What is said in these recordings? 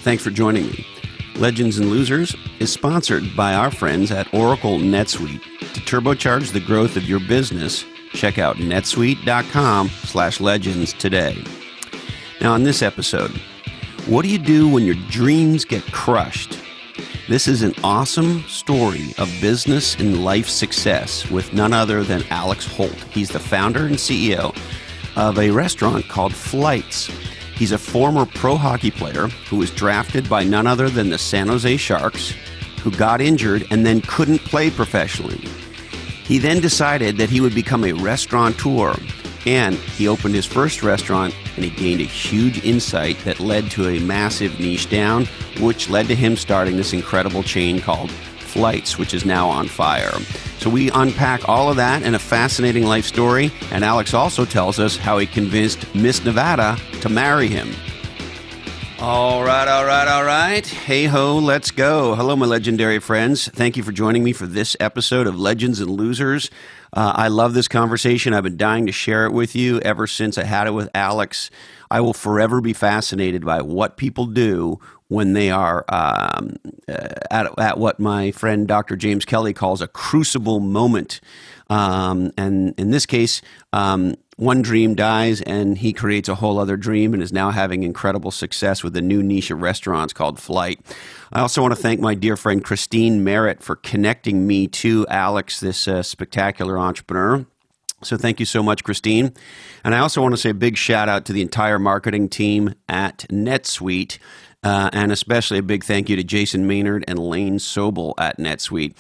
Thanks for joining me. Legends and Losers is sponsored by our friends at Oracle NetSuite. To turbocharge the growth of your business, check out netsuite.com/legends today. Now, on this episode, what do you do when your dreams get crushed? This is an awesome story of business and life success with none other than Alex Hult. He's the founder and CEO of a restaurant called Flights. He's a former pro hockey player who was drafted by none other than the San Jose Sharks, who got injured and then couldn't play professionally. He then decided that he would become a restaurateur, and he opened his first restaurant, and he gained a huge insight that led to a massive niche down, which led to him starting this incredible chain called Flights, which is now on fire. So we unpack all of that in a fascinating life story, and Alex also tells us how he convinced Miss Nevada to marry him. All right. Hey ho, let's go. Hello, my legendary friends. Thank you for joining me for this episode of Legends and Losers. I love this conversation. I've been dying to share it with you ever since I had it with Alex. I will forever be fascinated by what people do when they are at what my friend Dr. James Kelly calls a crucible moment. And in this case, one dream dies and he creates a whole other dream and is now having incredible success with a new niche of restaurants called Flight. I also want to thank my dear friend Christine Merritt for connecting me to Alex, this spectacular entrepreneur. So thank you so much, Christine. And I also want to say a big shout out to the entire marketing team at NetSuite. And especially a big thank you to Jason Maynard and Lane Sobel at NetSuite.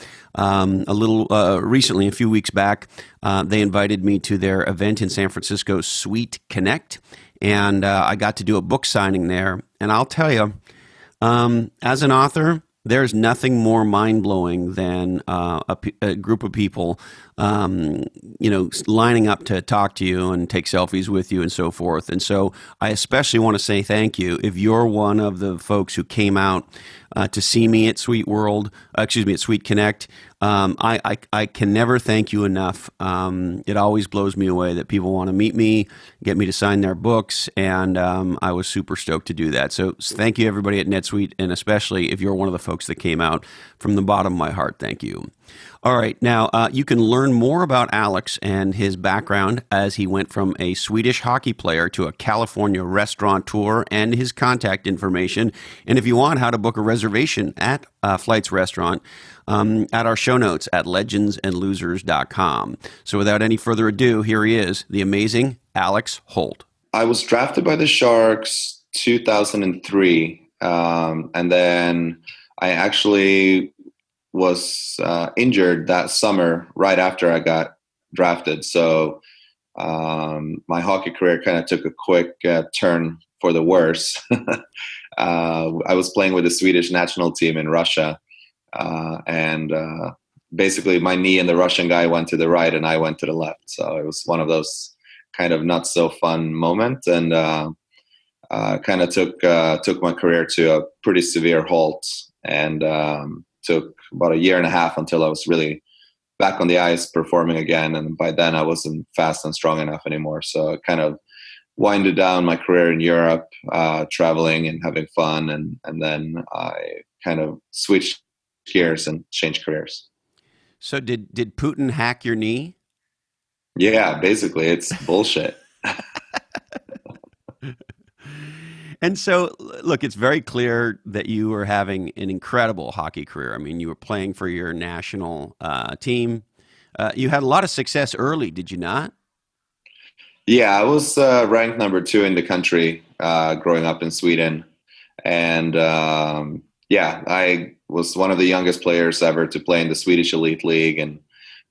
Recently, a few weeks back, they invited me to their event in San Francisco, Sweet Connect, and I got to do a book signing there. And I'll tell you, as an author, there's nothing more mind-blowing than a group of people, lining up to talk to you and take selfies with you and so forth. And so I especially want to say thank you if you're one of the folks who came out to see me at Sweet Connect. I can never thank you enough. It always blows me away that people want to meet me, get me to sign their books, and I was super stoked to do that. So thank you, everybody at NetSuite, and especially if you're one of the folks that came out from the bottom of my heart, thank you. All right, now you can learn more about Alex and his background as he went from a Swedish hockey player to a California restaurateur and his contact information. And if you want how to book a reservation at Flight's Restaurant, at our show notes at legendsandlosers.com. So without any further ado, here he is, the amazing Alex Hult. I was drafted by the Sharks 2003, and then I actually was injured that summer right after I got drafted. So my hockey career kind of took a quick turn for the worse. I was playing with the Swedish national team in Russia, and basically my knee and the Russian guy went to the right and I went to the left. So it was one of those kind of not so fun moments, and kind of took my career to a pretty severe halt, and took about a year and a half until I was really back on the ice performing again. And by then I wasn't fast and strong enough anymore. So I kind of winded down my career in Europe, traveling and having fun. And then I kind of switched gears and changed careers. So did Putin hack your knee? Yeah, basically it's bullshit. And so, look, it's very clear that you were having an incredible hockey career. I mean, you were playing for your national team. You had a lot of success early, did you not? Yeah, I was ranked number 2 in the country growing up in Sweden. And I was one of the youngest players ever to play in the Swedish Elite League. And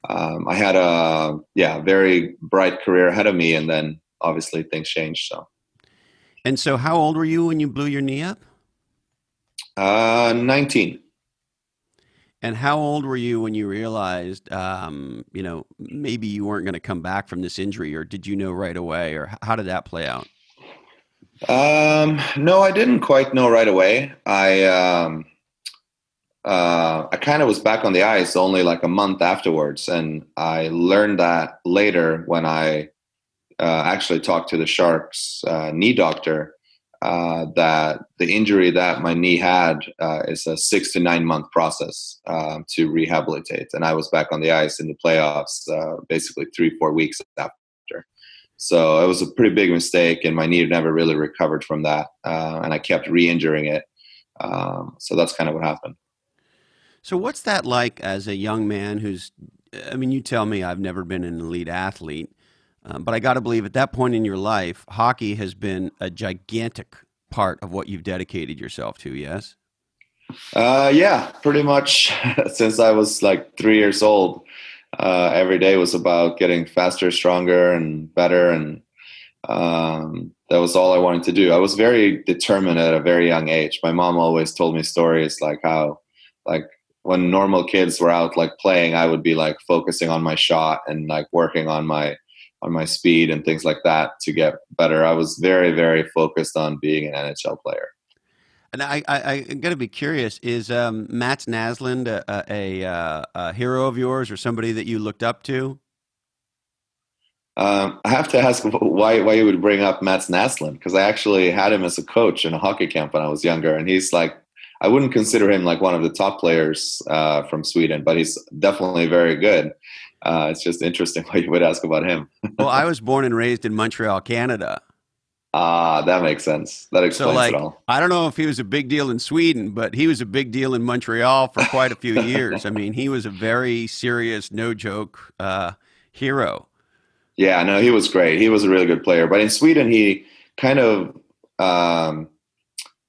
I had a very bright career ahead of me. And then obviously things changed. And so how old were you when you blew your knee up? 19. And how old were you when you realized, maybe you weren't going to come back from this injury, or did you know right away, or how did that play out? No, I didn't quite know right away. I kind of was back on the ice only like a month afterwards, and I learned that later when I actually talked to the Sharks knee doctor, that the injury that my knee had is a 6 to 9 month process to rehabilitate. And I was back on the ice in the playoffs basically 3-4 weeks after. So it was a pretty big mistake, and my knee never really recovered from that. And I kept re-injuring it. So that's kind of what happened. So what's that like as a young man who's, I mean, you tell me I've never been an elite athlete, but I got to believe at that point in your life, hockey has been a gigantic part of what you've dedicated yourself to, yes? Yeah, pretty much since I was like 3 years old. Every day was about getting faster, stronger, and better. And that was all I wanted to do. I was very determined at a very young age. My mom always told me stories like how, like, when normal kids were out like playing, I would be like focusing on my shot and like working on my speed and things like that to get better. I was very, very focused on being an NHL player. And I'm going to be curious, is Mats Naslund a hero of yours or somebody that you looked up to? I have to ask why you would bring up Mats Naslund, because I actually had him as a coach in a hockey camp when I was younger, and he's like, I wouldn't consider him like one of the top players from Sweden, but he's definitely very good. It's just interesting why you would ask about him. Well, I was born and raised in Montreal, Canada. Ah, that makes sense. That So, explains it like, all. I don't know if he was a big deal in Sweden, but he was a big deal in Montreal for quite a few years. I mean, he was a very serious, no joke hero. Yeah, no, he was great. He was a really good player. But in Sweden, he kind of um,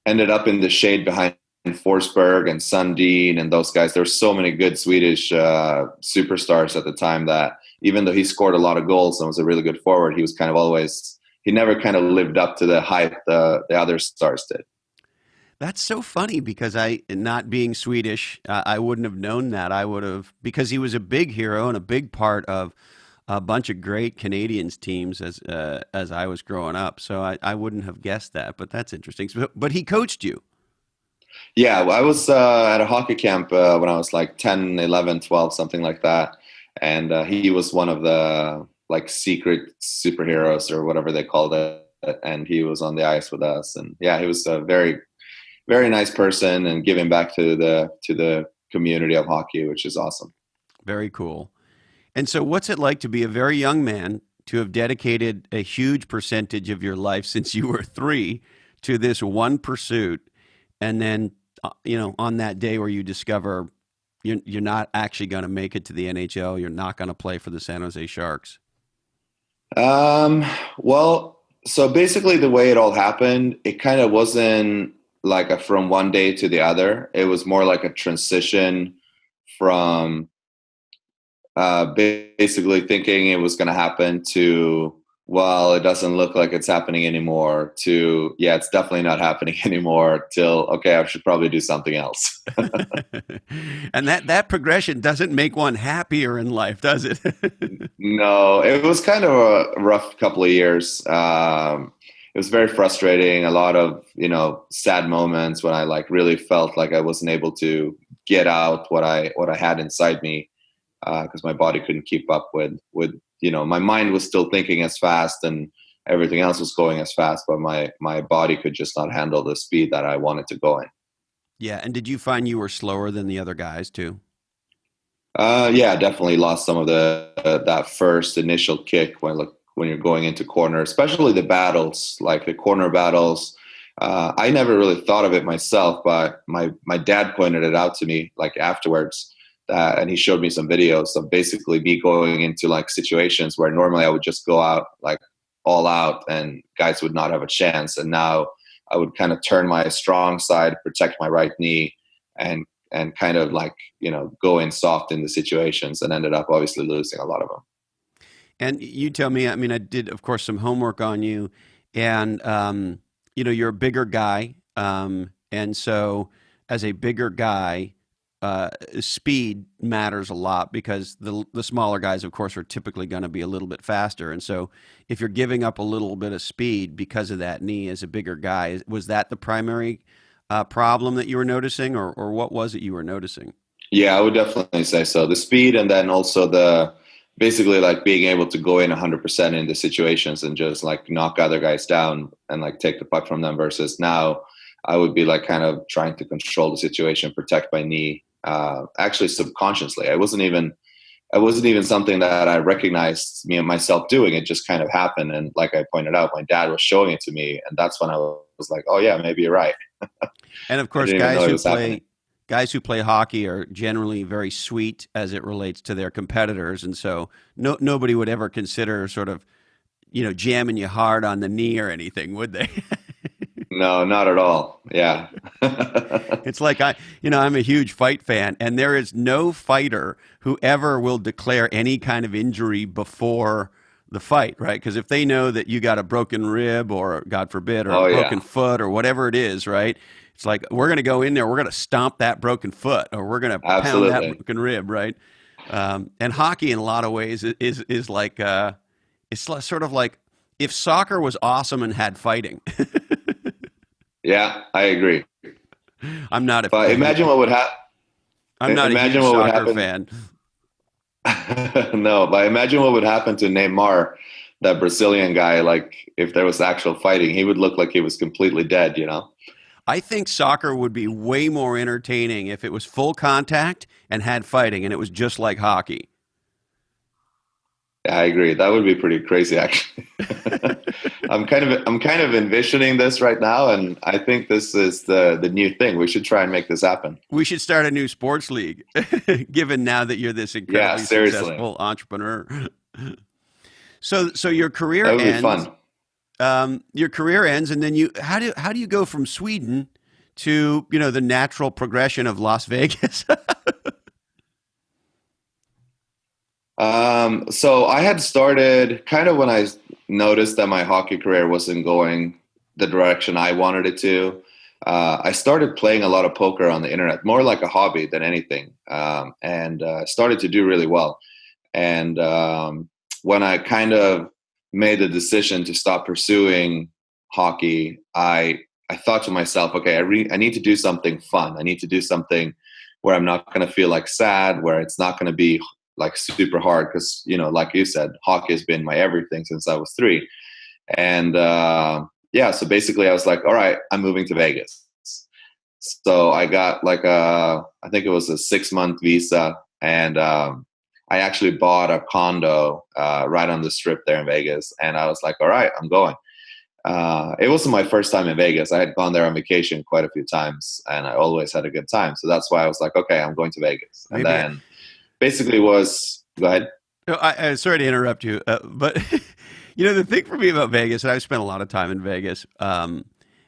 ended up in the shade behind Forsberg and Sundin and those guys. There's so many good Swedish superstars at the time that even though he scored a lot of goals and was a really good forward, he was kind of always, he never kind of lived up to the hype the other stars did. That's so funny because not being Swedish, I wouldn't have known that. I would have, because he was a big hero and a big part of a bunch of great Canadians teams as I was growing up. So I wouldn't have guessed that, but that's interesting. But he coached you. Yeah, well, I was at a hockey camp when I was like 10, 11, 12, something like that. And he was one of the like secret superheroes or whatever they called it. And he was on the ice with us. And yeah, he was a very, very nice person and giving back to the community of hockey, which is awesome. Very cool. And so, what's it like to be a very young man to have dedicated a huge percentage of your life since you were three to this one pursuit, and then on that day where you discover you're not actually going to make it to the NHL, you're not going to play for the San Jose Sharks? Well, so basically the way it all happened, it kind of wasn't like a from one day to the other. It was more like a transition from basically thinking it was going to happen to, well, it doesn't look like it's happening anymore, to, yeah, it's definitely not happening anymore, till, okay, I should probably do something else. And that progression doesn't make one happier in life, does it? No, it was kind of a rough couple of years. It was very frustrating. A lot of, sad moments when I like really felt like I wasn't able to get out what I had inside me, because my body couldn't keep up with my mind was still thinking as fast and everything else was going as fast, but my body could just not handle the speed that I wanted to go in. Yeah, and did you find you were slower than the other guys too? Yeah, definitely lost some of the that first initial kick when you're going into corner, especially the battles, like the corner battles. I never really thought of it myself, but my dad pointed it out to me like afterwards. And he showed me some videos of basically me going into like situations where normally I would just go out like all out and guys would not have a chance. And now I would kind of turn my strong side, protect my right knee, and kind of like, go in soft in the situations, and ended up obviously losing a lot of them. And you tell me, I mean, I did, of course, some homework on you, and, you're a bigger guy. And so as a bigger guy, speed matters a lot because the smaller guys, of course, are typically going to be a little bit faster. And so if you're giving up a little bit of speed because of that knee as a bigger guy, was that the primary problem that you were noticing, or what was it you were noticing? Yeah, I would definitely say so. The speed, and then also basically like being able to go in 100% into situations and just like knock other guys down and like take the puck from them, versus now I would be like kind of trying to control the situation, protect my knee, actually subconsciously. It wasn't even something that I recognized me and myself doing. It just kind of happened. And like I pointed out, my dad was showing it to me. And that's when I was like, oh yeah, maybe you're right. And of I course, didn't even know it was happening. guys who play hockey are generally very sweet as it relates to their competitors, and so nobody would ever consider sort of jamming you hard on the knee or anything, would they? No, not at all. Yeah. It's like I'm a huge fight fan, and there is no fighter who ever will declare any kind of injury before the fight, right? Because if they know that you got a broken rib or, God forbid, or a Oh broken yeah, foot or whatever it is, right? It's like we're going to go in there, we're going to stomp that broken foot, or we're going to pound that absolutely. broken rib, right? And hockey, in a lot of ways, is like sort of like if soccer was awesome and had fighting. Yeah, I agree. I'm not But imagine what would happen. I'm not a Imagine huge what would soccer happen. fan. No, but imagine what would happen to Neymar, that Brazilian guy. Like if there was actual fighting, he would look like he was completely dead. I think soccer would be way more entertaining if it was full contact and had fighting, and it was just like hockey. Yeah, I agree. That would be pretty crazy, actually. I'm kind of envisioning this right now, and I think this is the new thing. We should try and make this happen. We should start a new sports league, given now that you're this Yeah, incredibly seriously, successful entrepreneur. So your career that would be ends. fun. Your career ends, and then how do you go from Sweden to the natural progression of Las Vegas? So I had started kind of when I noticed that my hockey career wasn't going the direction I wanted it to. I started playing a lot of poker on the internet, more like a hobby than anything, and started to do really well. And when I kind of made the decision to stop pursuing hockey, I thought to myself, okay, I need to do something fun. I need to do something where I'm not going to feel like sad, where it's not going to be like super hard, because like you said, hockey has been my everything since I was 3. And yeah, so basically I was like, all right, I'm moving to Vegas. So I got like I think it was a 6-month visa, and I actually bought a condo right on the strip there in Vegas, and I was like, all right, I'm going. It wasn't my first time in Vegas. I had gone there on vacation quite a few times, and I always had a good time. So that's why I was like, okay, I'm going to Vegas. And Maybe. then basically was, go ahead. No, I sorry to interrupt you, but the thing for me about Vegas, and I've spent a lot of time in Vegas,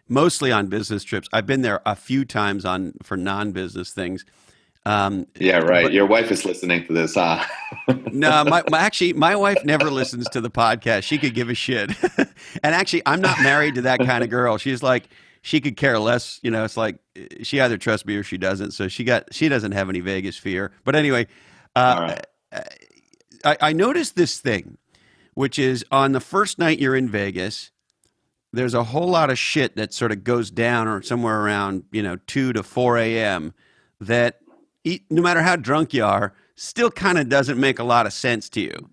mostly on business trips. I've been there a few times for non-business things. Yeah, right. But Your wife is listening to this, huh? no, actually, my wife never listens to the podcast. She could give a shit. And actually, I'm not married to that kind of girl. She's like, she could care less. It's like she either trusts me or she doesn't. So she doesn't have any Vegas fear. But anyway, All uh, right. I noticed this thing, which is on the first night you're in Vegas, there's a whole lot of shit that sort of goes down or somewhere around 2 to 4 a.m. that no matter how drunk you are, still kind of doesn't make a lot of sense to you.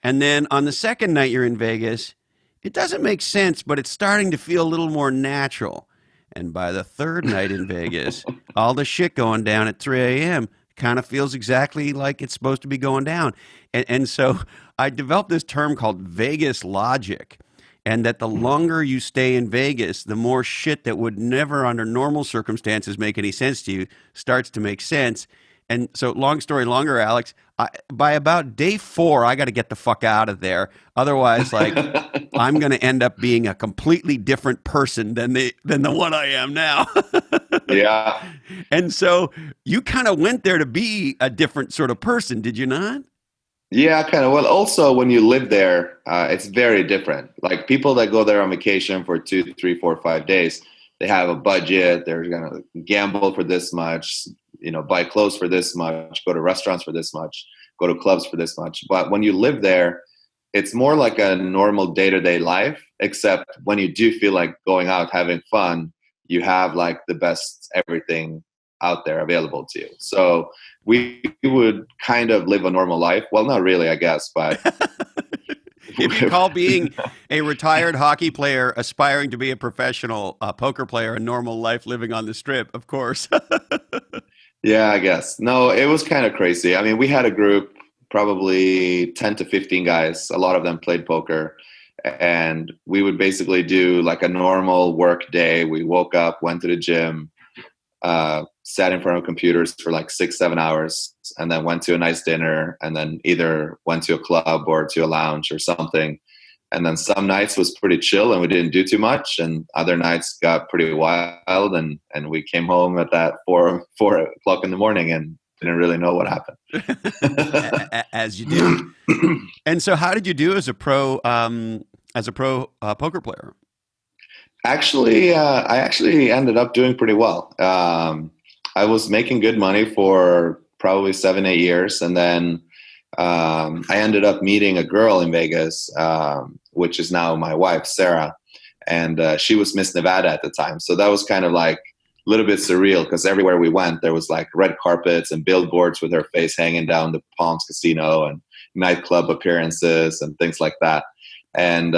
And then on the second night you're in Vegas, it doesn't make sense, but it's starting to feel a little more natural. And by the third night in Vegas, all the shit going down at 3 a.m. kind of feels exactly like it's supposed to be going down. And so I developed this term called Vegas logic. And that the longer you stay in Vegas, the more shit that would never under normal circumstances make any sense to you starts to make sense. And so, long story longer, Alex, by about day 4, I got to get the fuck out of there. Otherwise, like, I'm going to end up being a completely different person than the one I am now. Yeah. And so you kind of went there to be a different sort of person, did you not? Yeah, kind of. Well, also when you live there, it's very different. Like people that go there on vacation for 2, 3, 4, 5 days, they have a budget. They're gonna gamble for this much, buy clothes for this much, go to restaurants for this much, go to clubs for this much. But when you live there, it's more like a normal day-to-day life, except when you do feel like going out having fun, you have like the best everything out there available to you. So we would kind of live a normal life. Well, not really, I guess, but if you call being a retired hockey player aspiring to be a professional poker player a normal life living on the strip, of course. Yeah, I guess. No, it was kind of crazy. I mean, we had a group, probably 10 to 15 guys. A lot of them played poker. And we would basically do like a normal work day. We woke up, went to the gym, sat in front of computers for like 6-7 hours, and then went to a nice dinner, and then either went to a club or to a lounge or something. And then some nights was pretty chill and we didn't do too much, and other nights got pretty wild, and we came home at that 4 o'clock in the morning and didn't really know what happened. As you do. And so how did you do as a pro poker player? Actually, I actually ended up doing pretty well. I was making good money for probably 7-8 years, and then I ended up meeting a girl in Vegas, which is now my wife, Sarah, and she was Miss Nevada at the time. So that was kind of like a little bit surreal, because everywhere we went, there was like red carpets and billboards with her face hanging down the Palms Casino, and nightclub appearances and things like that. And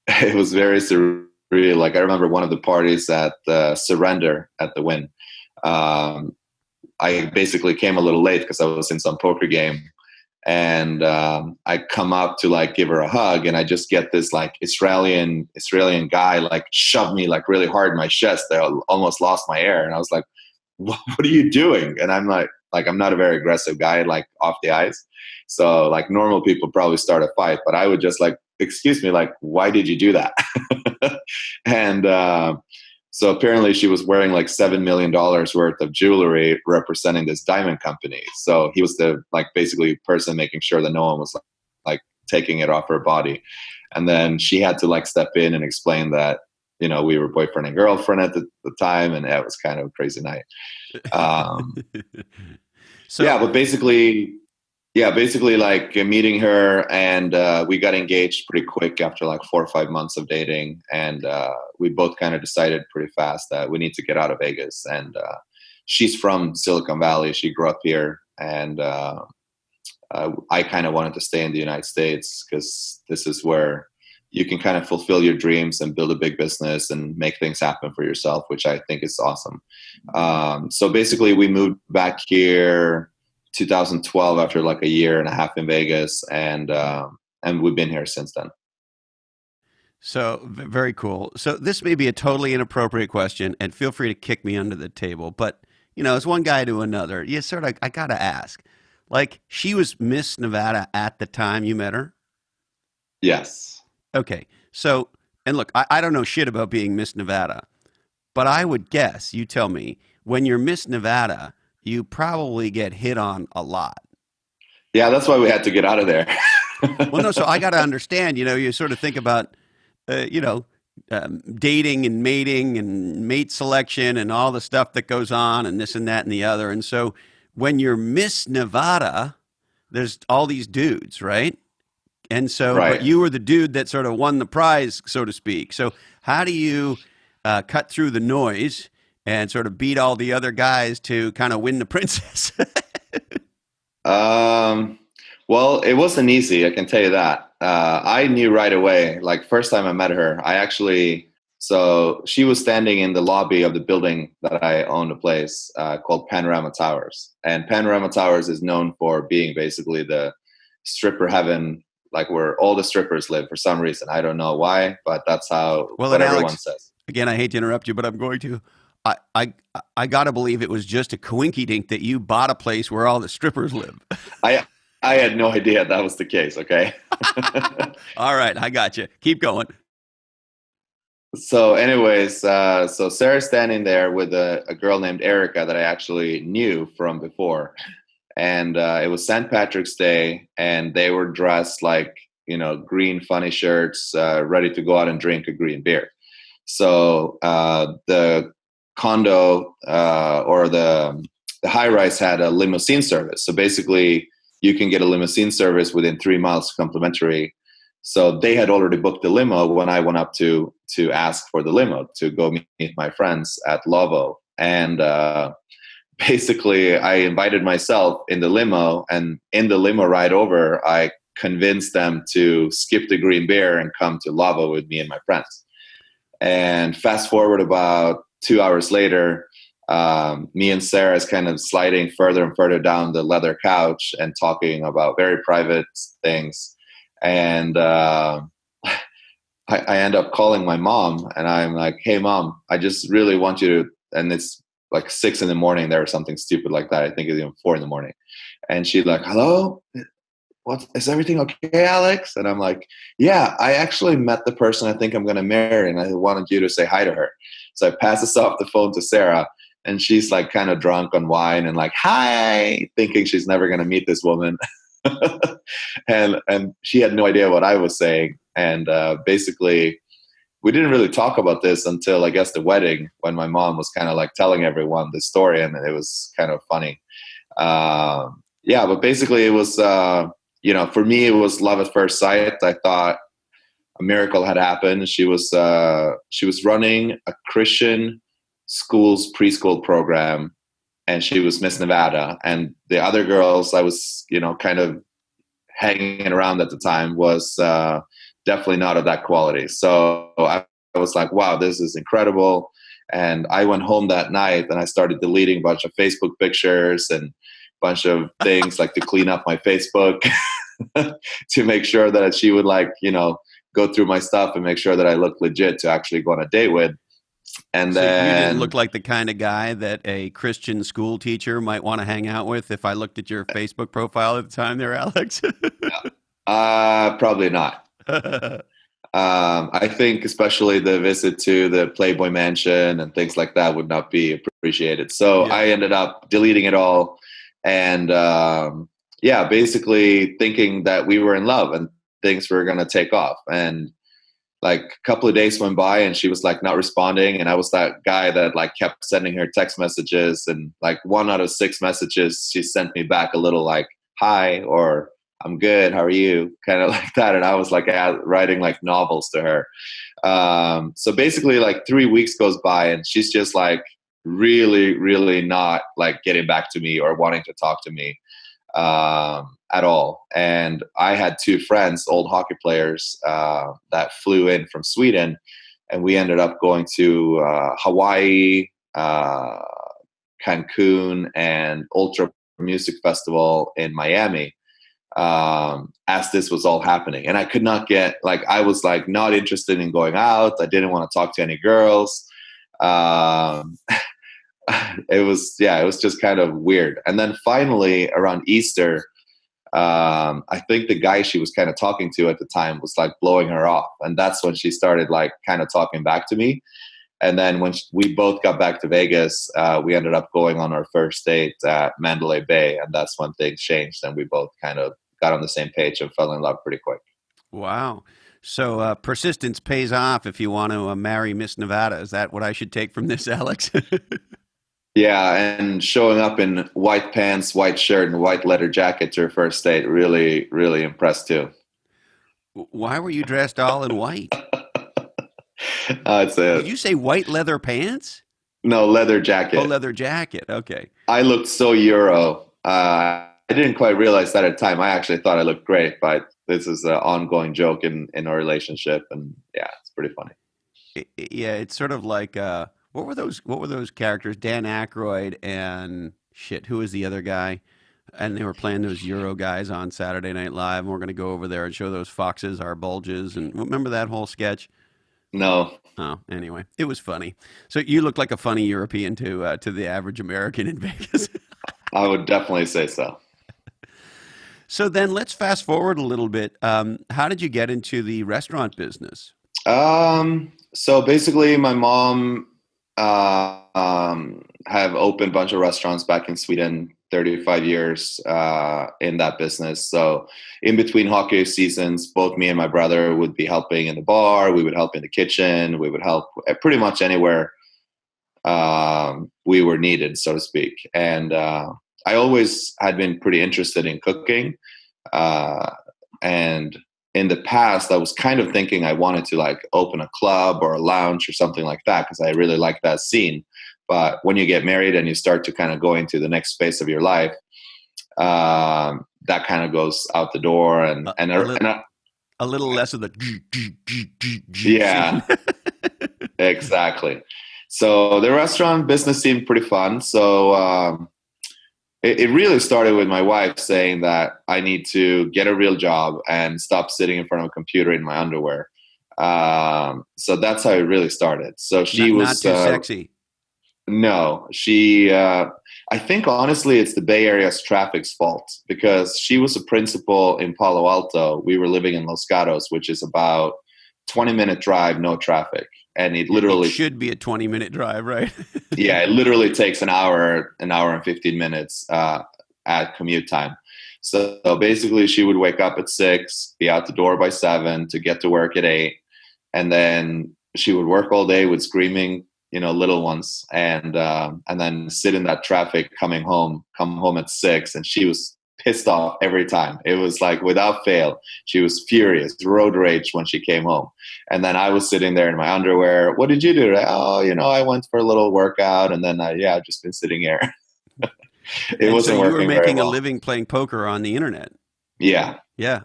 it was very surreal. Like, I remember one of the parties at Surrender at the Wynn. I basically came a little late because I was in some poker game, and I come up to like give her a hug, and I just get this like Australian guy like shove me like really hard in my chest. I almost lost my air, and I was like, "What are you doing?" And I'm like I'm not a very aggressive guy, like off the ice. So like normal people probably start a fight, but I would just like, "Excuse me, like why did you do that?" And so apparently she was wearing like $7 million worth of jewelry representing this diamond company. So he was the like basically person making sure that no one was like taking it off her body. And then she had to like step in and explain that, you know, we were boyfriend and girlfriend at the time, and it was kind of a crazy night. So yeah, but basically like meeting her, and we got engaged pretty quick after like 4 or 5 months of dating, and we both kind of decided pretty fast that we need to get out of Vegas. And she's from Silicon Valley; she grew up here, and I kind of wanted to stay in the United States because this is where you can kind of fulfill your dreams and build a big business and make things happen for yourself, which I think is awesome. So basically, we moved back here 2012 after like 1.5 years in Vegas, and we've been here since then. So very cool. So this may be a totally inappropriate question, and feel free to kick me under the table, but you know, as one guy to another, you sort of, I gotta ask, like, she was Miss Nevada at the time you met her? Yes. Okay. So, and look, I don't know shit about being Miss Nevada, but I would guess, you tell me, when you're Miss Nevada, you probably get hit on a lot. Yeah, that's why we had to get out of there. Well, no, so I got to understand, you know, you sort of think about, dating and mating and mate selection and all the stuff that goes on and this and that and the other. And so when you're Miss Nevada, there's all these dudes, right? And so, Right. But you were the dude that sort of won the prize, so to speak. So how do you cut through the noise and sort of beat all the other guys to kind of win the princess? Well, it wasn't easy, I can tell you that. I knew right away, like first time I met her, so she was standing in the lobby of the building that I owned a place called Panorama Towers. And Panorama Towers is known for being basically the stripper heaven, like where all the strippers live for some reason. I don't know why, but that's how what everyone Alex, says. Again, I hate to interrupt you, but I'm going to. I got to believe it was just a coinky dink that you bought a place where all the strippers live. I had no idea that was the case, okay? All right, I got you. Keep going. So anyways, so Sarah's standing there with a girl named Erica that I actually knew from before. And it was St. Patrick's Day, and they were dressed like, you know, green funny shirts, ready to go out and drink a green beer. So the condo or the high-rise had a limousine service. So basically, you can get a limousine service within 3 miles complimentary. So they had already booked the limo when I went up to ask for the limo to go meet my friends at Lovo. And basically, I invited myself in the limo, and in the limo ride over, I convinced them to skip the green beer and come to Lava with me and my friends. And fast forward about 2 hours later, me and Sarah is kind of sliding further and further down the leather couch and talking about very private things. And I end up calling my mom, and I'm like, "Hey, Mom, I just really want you to," and it's like 6 a.m. there or something stupid like that. I think it's even 4 a.m. And she's like, "Hello? What, is everything okay, Alex?" And I'm like, "Yeah, I actually met the person I think I'm going to marry, and I wanted you to say hi to her." So I pass this off the phone to Sarah, and she's like kind of drunk on wine and like, "Hi," thinking she's never going to meet this woman. and she had no idea what I was saying. And basically, we didn't really talk about this until I guess the wedding, when my mom was kind of like telling everyone the story, and it was kind of funny. Yeah, but basically it was, for me, it was love at first sight. I thought a miracle had happened. She was running a Christian schools preschool program, and she was Miss Nevada. And the other girls I was, kind of hanging around at the time was definitely not of that quality. So I was like, wow, this is incredible. And I went home that night and I started deleting a bunch of Facebook pictures and a bunch of things like to clean up my Facebook to make sure that she would go through my stuff and make sure that I looked legit to actually go on a date with. And so then you didn't look like the kind of guy that a Christian school teacher might want to hang out with. If I looked at your Facebook profile at the time there, Alex. Probably not. I think especially the visit to the Playboy Mansion and things like that would not be appreciated. So yeah. I ended up deleting it all. And basically thinking that we were in love and things were going to take off. And like a couple of days went by and she was like not responding. And I was that guy that like kept sending her text messages, and like 1 out of 6 messages, she sent me back a little like, "Hi," or "I'm good, how are you?" kind of like that. And I was like writing like novels to her. So basically like 3 weeks goes by and she's just like really, really not like getting back to me or wanting to talk to me at all. And I had 2 friends, old hockey players, that flew in from Sweden, and we ended up going to Hawaii, Cancun, and Ultra Music Festival in Miami, as this was all happening. And I could not I was like not interested in going out. I didn't want to talk to any girls. It was just kind of weird. And then finally around Easter, I think the guy she was kind of talking to at the time was like blowing her off. And that's when she started like kind of talking back to me. And then when we both got back to Vegas, we ended up going on our first date at Mandalay Bay. And that's when things changed. And we both kind of got on the same page and fell in love pretty quick. Wow. So persistence pays off if you want to marry Miss Nevada. Is that what I should take from this, Alex? Yeah, and showing up in white pants, white shirt, and white leather jacket to your first date really, really impressed too. Why were you dressed all in white? Did you say white leather pants? No, leather jacket. Oh, leather jacket. Okay. I looked so Euro. I didn't quite realize that at the time. I actually thought I looked great, but this is an ongoing joke in our relationship, and yeah, it's pretty funny. Yeah, it's sort of like what were those characters? Dan Aykroyd and who was the other guy? And they were playing those Euro guys on Saturday Night Live, and we're going to go over there and show those foxes our bulges. And remember that whole sketch? No. Oh, anyway, it was funny. So you look like a funny European to the average American in Vegas. I would definitely say so. So then let's fast forward a little bit. How did you get into the restaurant business? So basically my mom have opened a bunch of restaurants back in Sweden, 35 years in that business. So in between hockey seasons, both me and my brother would be helping in the bar. We would help in the kitchen. We would help pretty much anywhere we were needed, so to speak. And I always had been pretty interested in cooking. And in the past, I was kind of thinking I wanted to like open a club or a lounge or something like that because I really liked that scene. But when you get married and you start to kind of go into the next phase of your life, that kind of goes out the door, a little less of the yeah, exactly. So the restaurant business seemed pretty fun. So it really started with my wife saying that I need to get a real job and stop sitting in front of a computer in my underwear. So that's how it really started. So she not was too sexy. no, I think honestly, it's the Bay Area's traffic's fault, because she was a principal in Palo Alto. We were living in Los Gatos, which is about 20-minute drive, no traffic. And It should be a 20-minute drive, right? yeah, it literally takes an hour and 15 minutes at commute time. So basically she would wake up at 6, be out the door by 7 to get to work at 8. And then she would work all day with screaming, little ones, and then sit in that traffic come home at 6. And she was pissed off every time. It was like, without fail, she was furious, road rage when she came home. And then I was sitting there in my underwear. What did you do today? Oh, I went for a little workout, and then I've just been sitting here. It wasn't so you working were very making well. a living playing poker on the internet. Yeah. Yeah.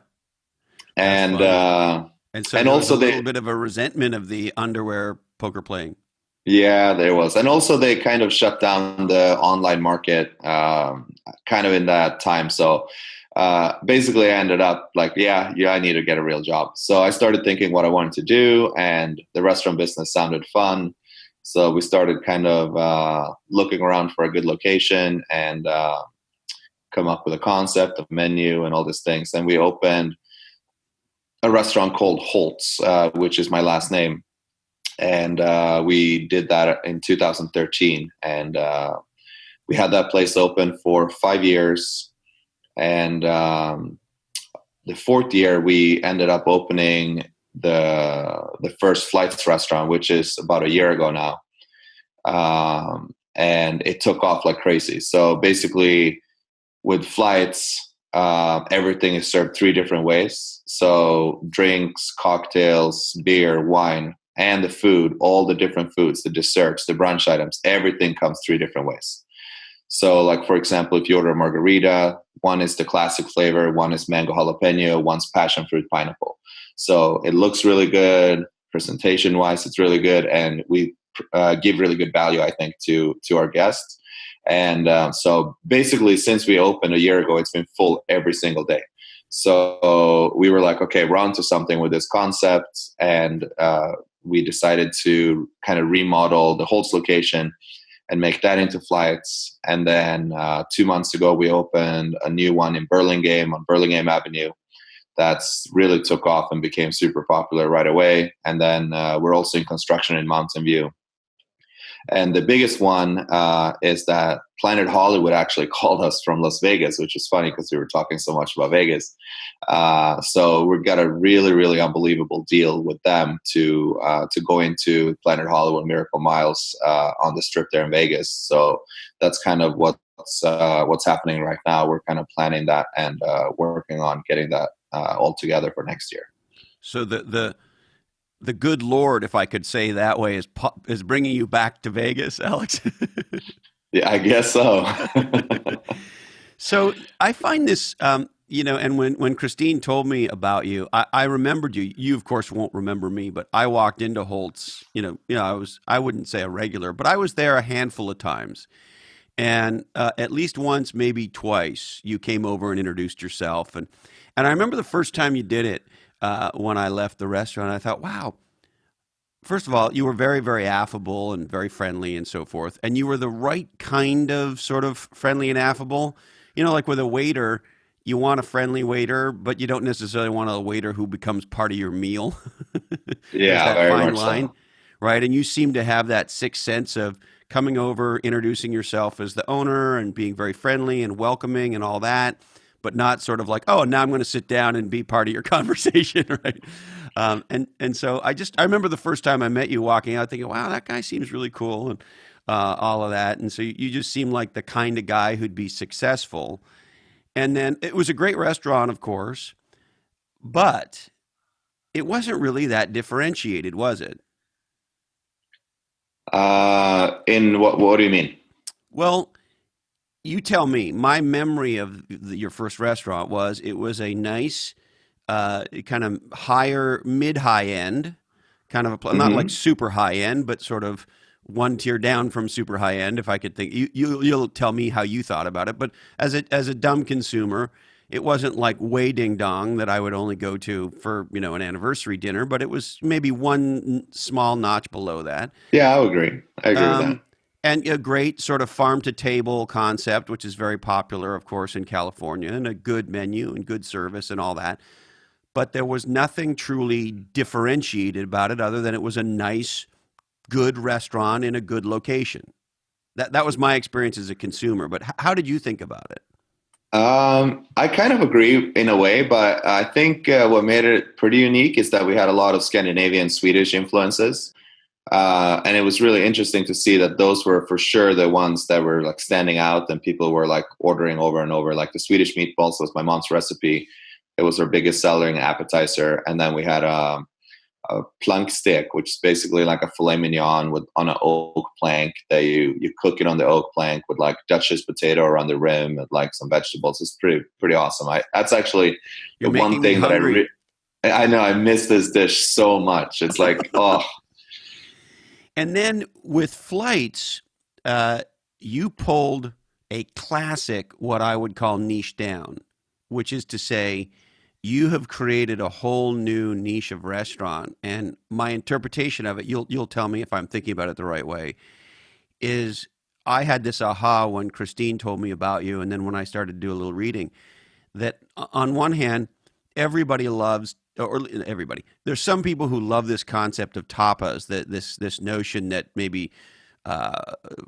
And and so and there was also a little bit of a resentment of the underwear poker playing. Yeah, there was. And also they kind of shut down the online market kind of in that time. So basically I ended up like, I need to get a real job. So I started thinking what I wanted to do, and the restaurant business sounded fun. So we started kind of looking around for a good location and come up with a concept, a menu, and all these things. And we opened a restaurant called Hult, which is my last name. And we did that in 2013, and we had that place open for 5 years. And the fourth year, we ended up opening the first flights restaurant, which is about a year ago now. And it took off like crazy. So basically, with flights, everything is served 3 different ways. So drinks, cocktails, beer, wine, and the food, all the different foods, the desserts, the brunch items, everything comes 3 different ways. So like, for example, if you order a margarita, one is the classic flavor, one is mango jalapeno, one's passion fruit pineapple. So it looks really good. Presentation wise, it's really good. And we give really good value, I think, to our guests. And so basically, since we opened a year ago, it's been full every single day. So we were like, okay, we're onto something with this concept. And we decided to kind of remodel the Holtz location and make that into flights. And then 2 months ago, we opened a new one in Burlingame on Burlingame Avenue. That's really took off and became super popular right away. And then we're also in construction in Mountain View. And the biggest one is that Planet Hollywood actually called us from Las Vegas, which is funny because we were talking so much about Vegas. So we've got a really, really unbelievable deal with them to go into Planet Hollywood Miracle Miles on the Strip there in Vegas. So that's kind of what's happening right now. We're kind of planning that and working on getting that all together for next year. So the good Lord, if I could say that way, is bringing you back to Vegas, Alex. Yeah, I guess so. So I find this, and when Christine told me about you, I remembered you. You, of course, won't remember me, but I walked into Holtz. I wouldn't say a regular, but I was there a handful of times, and at least once, maybe twice, you came over and introduced yourself, and I remember the first time you did it. When I left the restaurant, I thought, wow, first of all, you were very, very affable and very friendly and so forth. And you were the right kind of sort of friendly and affable. Like with a waiter, you want a friendly waiter, but you don't necessarily want a waiter who becomes part of your meal. There's Yeah, that very fine much line, so. right? And you seem to have that sixth sense of coming over, introducing yourself as the owner and being very friendly and welcoming and all that, but not sort of like, oh, now I'm going to sit down and be part of your conversation, right? And so I remember the first time I met you walking out thinking, wow, that guy seems really cool and all of that. And so you just seem like the kind of guy who'd be successful. And then it was a great restaurant, of course, but it wasn't really that differentiated, was it? In what do you mean? Well, you tell me. My memory of your first restaurant was it was a nice, kind of higher, mid high end, kind of not like Hmm. super high end, but sort of one tier down from super high end. If I could think, you'll tell me how you thought about it. But as a dumb consumer, it wasn't like way ding dong that I would only go to for an anniversary dinner, but it was maybe one small notch below that. Yeah, I would agree. I agree with that. Um, and a great sort of farm to table concept, which is very popular, of course, in California, and a good menu and good service and all that. But there was nothing truly differentiated about it other than it was a nice, good restaurant in a good location. That was my experience as a consumer. But how did you think about it? I kind of agree in a way, but I think what made it pretty unique is that we had a lot of Scandinavian, Swedish influences. And it was really interesting to see that those were for sure the ones that were like standing out and people were like ordering over and over. Like the Swedish meatballs was my mom's recipe. It was her biggest selling appetizer. And then we had a plank stick, which is basically like a filet mignon with on an oak plank that you cook it on the oak plank with like Duchess potato around the rim and like some vegetables. It's pretty awesome. That's actually You're the one making me thing that hungry. I know I miss this dish so much. It's like, oh, And then with flights, uh, you pulled a classic, what I would call niche down, which is to say, you have created a whole new niche of restaurant. And my interpretation of it, you'll tell me if I'm thinking about it the right way, is I had this aha when Christine told me about you, and then when I started to do a little reading, that on one hand, everybody loves, or everybody, there's some people who love this concept of tapas, that this notion that maybe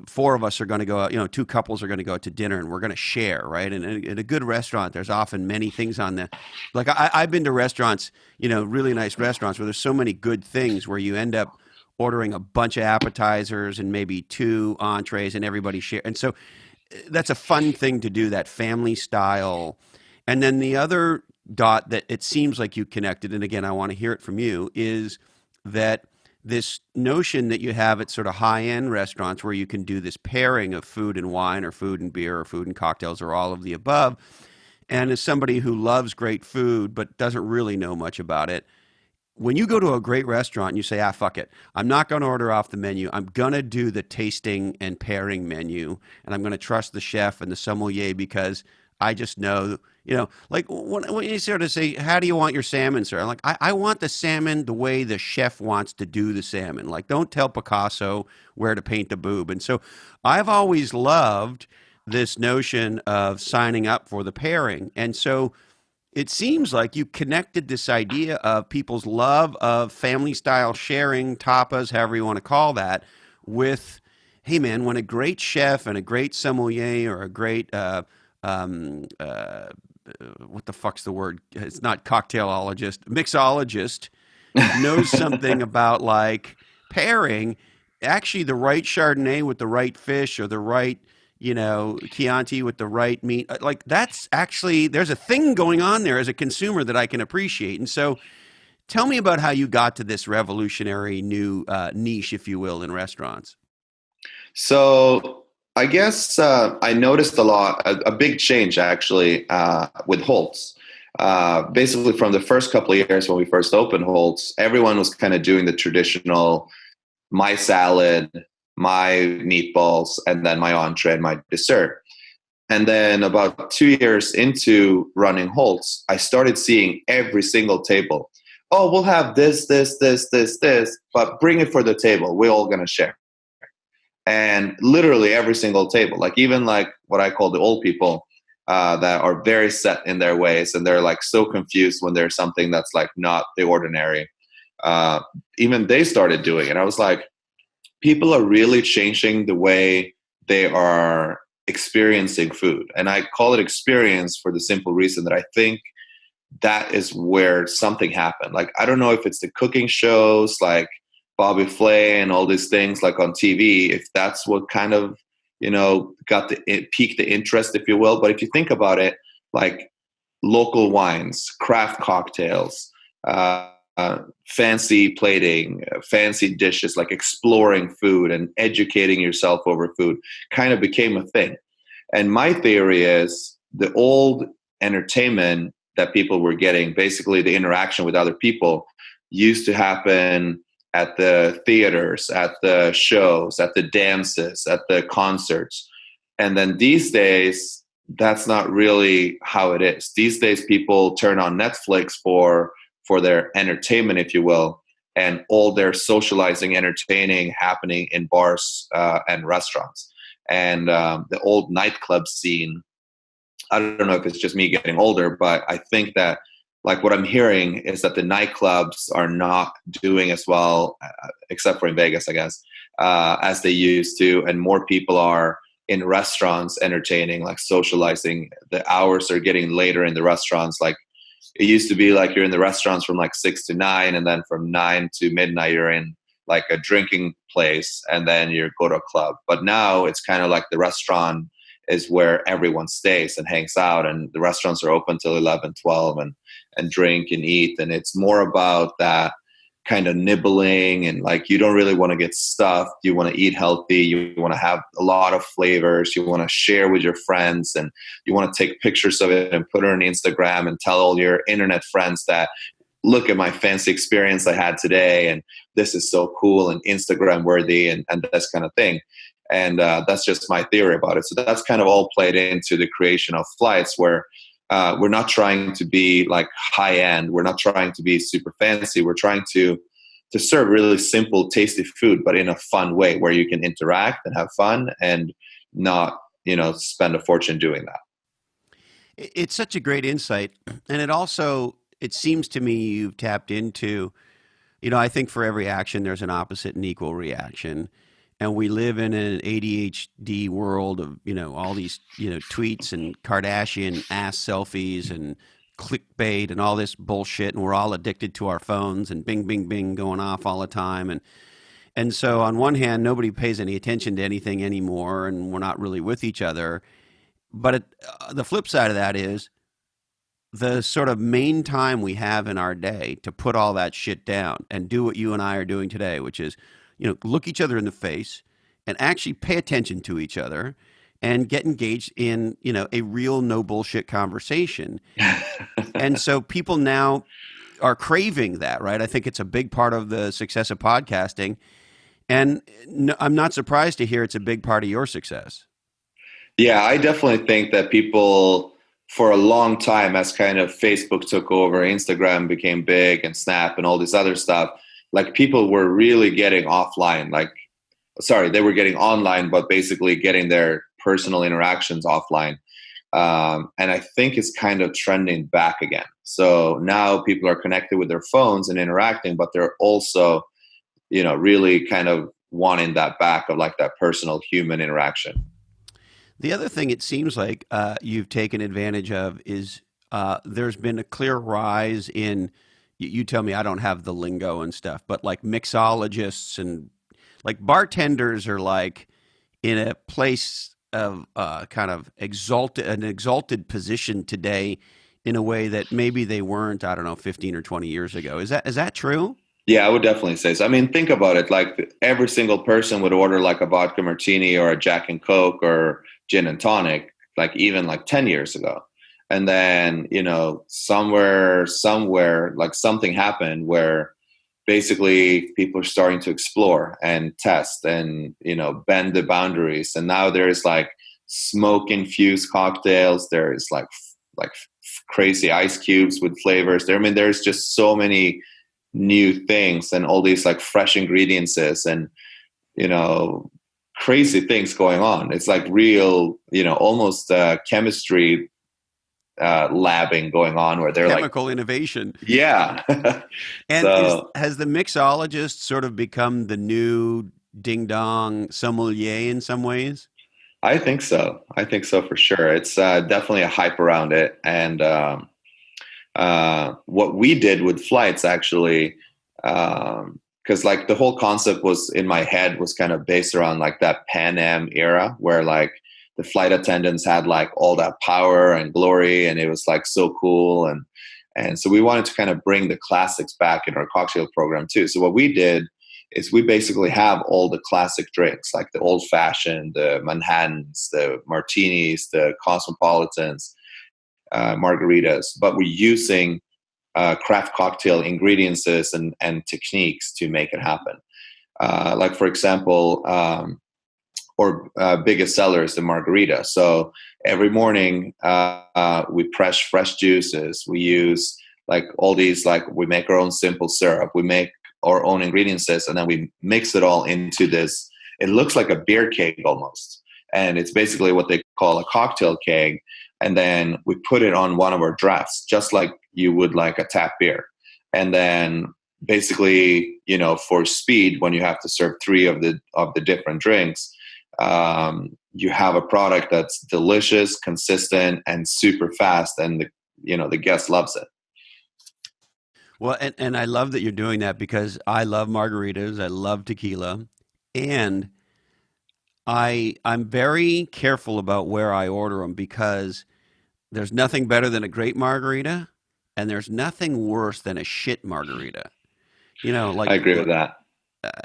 four of us are going to go out, two couples are going to go out to dinner and we're going to share, right? And in a good restaurant, there's often many things on the, like I've been to restaurants, really nice restaurants where there's so many good things where you end up ordering a bunch of appetizers and maybe two entrees and everybody share. And so that's a fun thing to do, that family style. And then the other dot that it seems like you connected, and again, I want to hear it from you, is that this notion that you have at sort of high end restaurants where you can do this pairing of food and wine or food and beer or food and cocktails or all of the above. And as somebody who loves great food but doesn't really know much about it, when you go to a great restaurant and you say, fuck it, I'm not going to order off the menu. I'm going to do the tasting and pairing menu. And I'm going to trust the chef and the sommelier because I just know, like when you sort of say, how do you want your salmon, sir? I'm like, I want the salmon the way the chef wants to do the salmon. Like, don't tell Picasso where to paint the boob. And so I've always loved this notion of signing up for the pairing. And so it seems like you connected this idea of people's love of family style sharing, tapas, however you want to call that, with, hey man, when a great chef and a great sommelier or a great, um, uh, what the fuck's the word? It's not cocktailologist, mixologist knows something about like pairing, actually the right Chardonnay with the right fish or the right, Chianti with the right meat. Like that's actually, there's a thing going on there as a consumer that I can appreciate. And so tell me about how you got to this revolutionary new niche, if you will, in restaurants. so I guess I noticed a big change actually with Holtz. Basically, from the first couple of years when we first opened Holtz, everyone was kind of doing the traditional my salad, my meatballs, and then my entree and my dessert. And then about 2 years into running Holtz, I started seeing every single table. Oh, we'll have this, but bring it for the table. We're all going to share. And literally every single table, like even like what I call the old people that are very set in their ways and they're like so confused when there's something that's like not the ordinary. Uh, Even they started doing it. I was like, people are really changing the way they are experiencing food. And I call it experience for the simple reason that I think that is where something happened. Like, I don't know if it's the cooking shows like Bobby Flay and all these things like on TV, if that's what kind of, got it piqued the interest, if you will. But if you think about it, like local wines, craft cocktails, fancy plating, fancy dishes, like exploring food and educating yourself over food kind of became a thing. And my theory is the old entertainment that people were getting, basically the interaction with other people, used to happen at the theaters, at the shows, at the dances, at the concerts. And then these days, that's not really how it is. These days, people turn on Netflix for their entertainment, if you will, and all their socializing, entertaining happening in bars and restaurants. And the old nightclub scene, I don't know if it's just me getting older, but I think that, like, what I'm hearing is that the nightclubs are not doing as well, except for in Vegas, I guess, as they used to. And more people are in restaurants entertaining, like socializing. The hours are getting later in the restaurants. Like, it used to be like you're in the restaurants from like 6 to 9, and then from 9 to midnight you're in like a drinking place, and then you go to a club. But now it's kind of like the restaurant is where everyone stays and hangs out, and the restaurants are open till 11, 12, and drink and eat. And it's more about that kind of nibbling, and like, you don't really want to get stuffed. You want to eat healthy. You want to have a lot of flavors. You want to share with your friends, and you want to take pictures of it and put it on Instagram and tell all your internet friends that, look at my fancy experience I had today, and this is so cool and Instagram worthy, and this kind of thing. And that's just my theory about it. So that's kind of all played into the creation of flights, where we're not trying to be like high end. We're not trying to be super fancy. We're trying to serve really simple, tasty food, but in a fun way where you can interact and have fun and not, spend a fortune doing that. It's such a great insight. And it seems to me you've tapped into, I think for every action, there's an opposite and equal reaction. And we live in an ADHD world of, all these, tweets and Kardashian ass selfies and clickbait and all this bullshit. And we're all addicted to our phones and bing, bing, bing going off all the time. And so on one hand, nobody pays any attention to anything anymore, and we're not really with each other. But the flip side of that is the sort of main time we have in our day to put all that shit down and do what you and I are doing today, which is, look each other in the face and actually pay attention to each other and get engaged in, a real no bullshit conversation. And so people now are craving that, right? I think it's a big part of the success of podcasting. And I'm not surprised to hear it's a big part of your success. Yeah, I definitely think that people, for a long time, as kind of Facebook took over, Instagram became big, and Snap and all this other stuff, like, people were really getting offline. They were getting online, but basically getting their personal interactions offline. And I think it's kind of trending back again. So now people are connected with their phones and interacting, but they're also, really kind of wanting that back of like that personal human interaction. The other thing it seems like you've taken advantage of is there's been a clear rise in, you tell me I don't have the lingo and stuff, but like mixologists and like bartenders are like in a place of kind of an exalted position today in a way that maybe they weren't, I don't know, 15 or 20 years ago. Is that true? Yeah, I would definitely say so. I mean, think about it. Like, every single person would order like a vodka martini or a Jack and Coke or gin and tonic, like even like 10 years ago. And then, somewhere, like something happened where basically people are starting to explore and test and, bend the boundaries. And now there's like smoke infused cocktails. There's like crazy ice cubes with flavors there. I mean, there's just so many new things and all these like fresh ingredients and, crazy things going on. It's like real, almost chemistry labbing going on where they're chemical innovation. Yeah. And has the mixologist sort of become the new ding dong sommelier in some ways? I think so for sure. It's definitely a hype around it. And what we did with flights, actually, because like the whole concept was in my head was kind of based around like that Pan Am era where like the flight attendants had like all that power and glory, and it was like so cool. And so we wanted to kind of bring the classics back in our cocktail program too. So what we did is we basically have all the classic drinks, like the old fashioned, the Manhattans, the martinis, the cosmopolitans, margaritas, but we're using craft cocktail ingredients and techniques to make it happen. Like for example, or biggest seller is the margarita. So every morning we press fresh juices. We use like all these, like we make our own simple syrup. We make our own ingredients, and then we mix it all into this. It looks like a beer keg almost. And it's basically what they call a cocktail keg. And then we put it on one of our drafts, just like you would like a tap beer. And then basically, for speed, when you have to serve three of the different drinks, you have a product that's delicious, consistent, and super fast, and the guest loves it. Well, and I love that you're doing that because I love margaritas, I love tequila, and I'm very careful about where I order them because there's nothing better than a great margarita, and there's nothing worse than a shit margarita. I agree with that.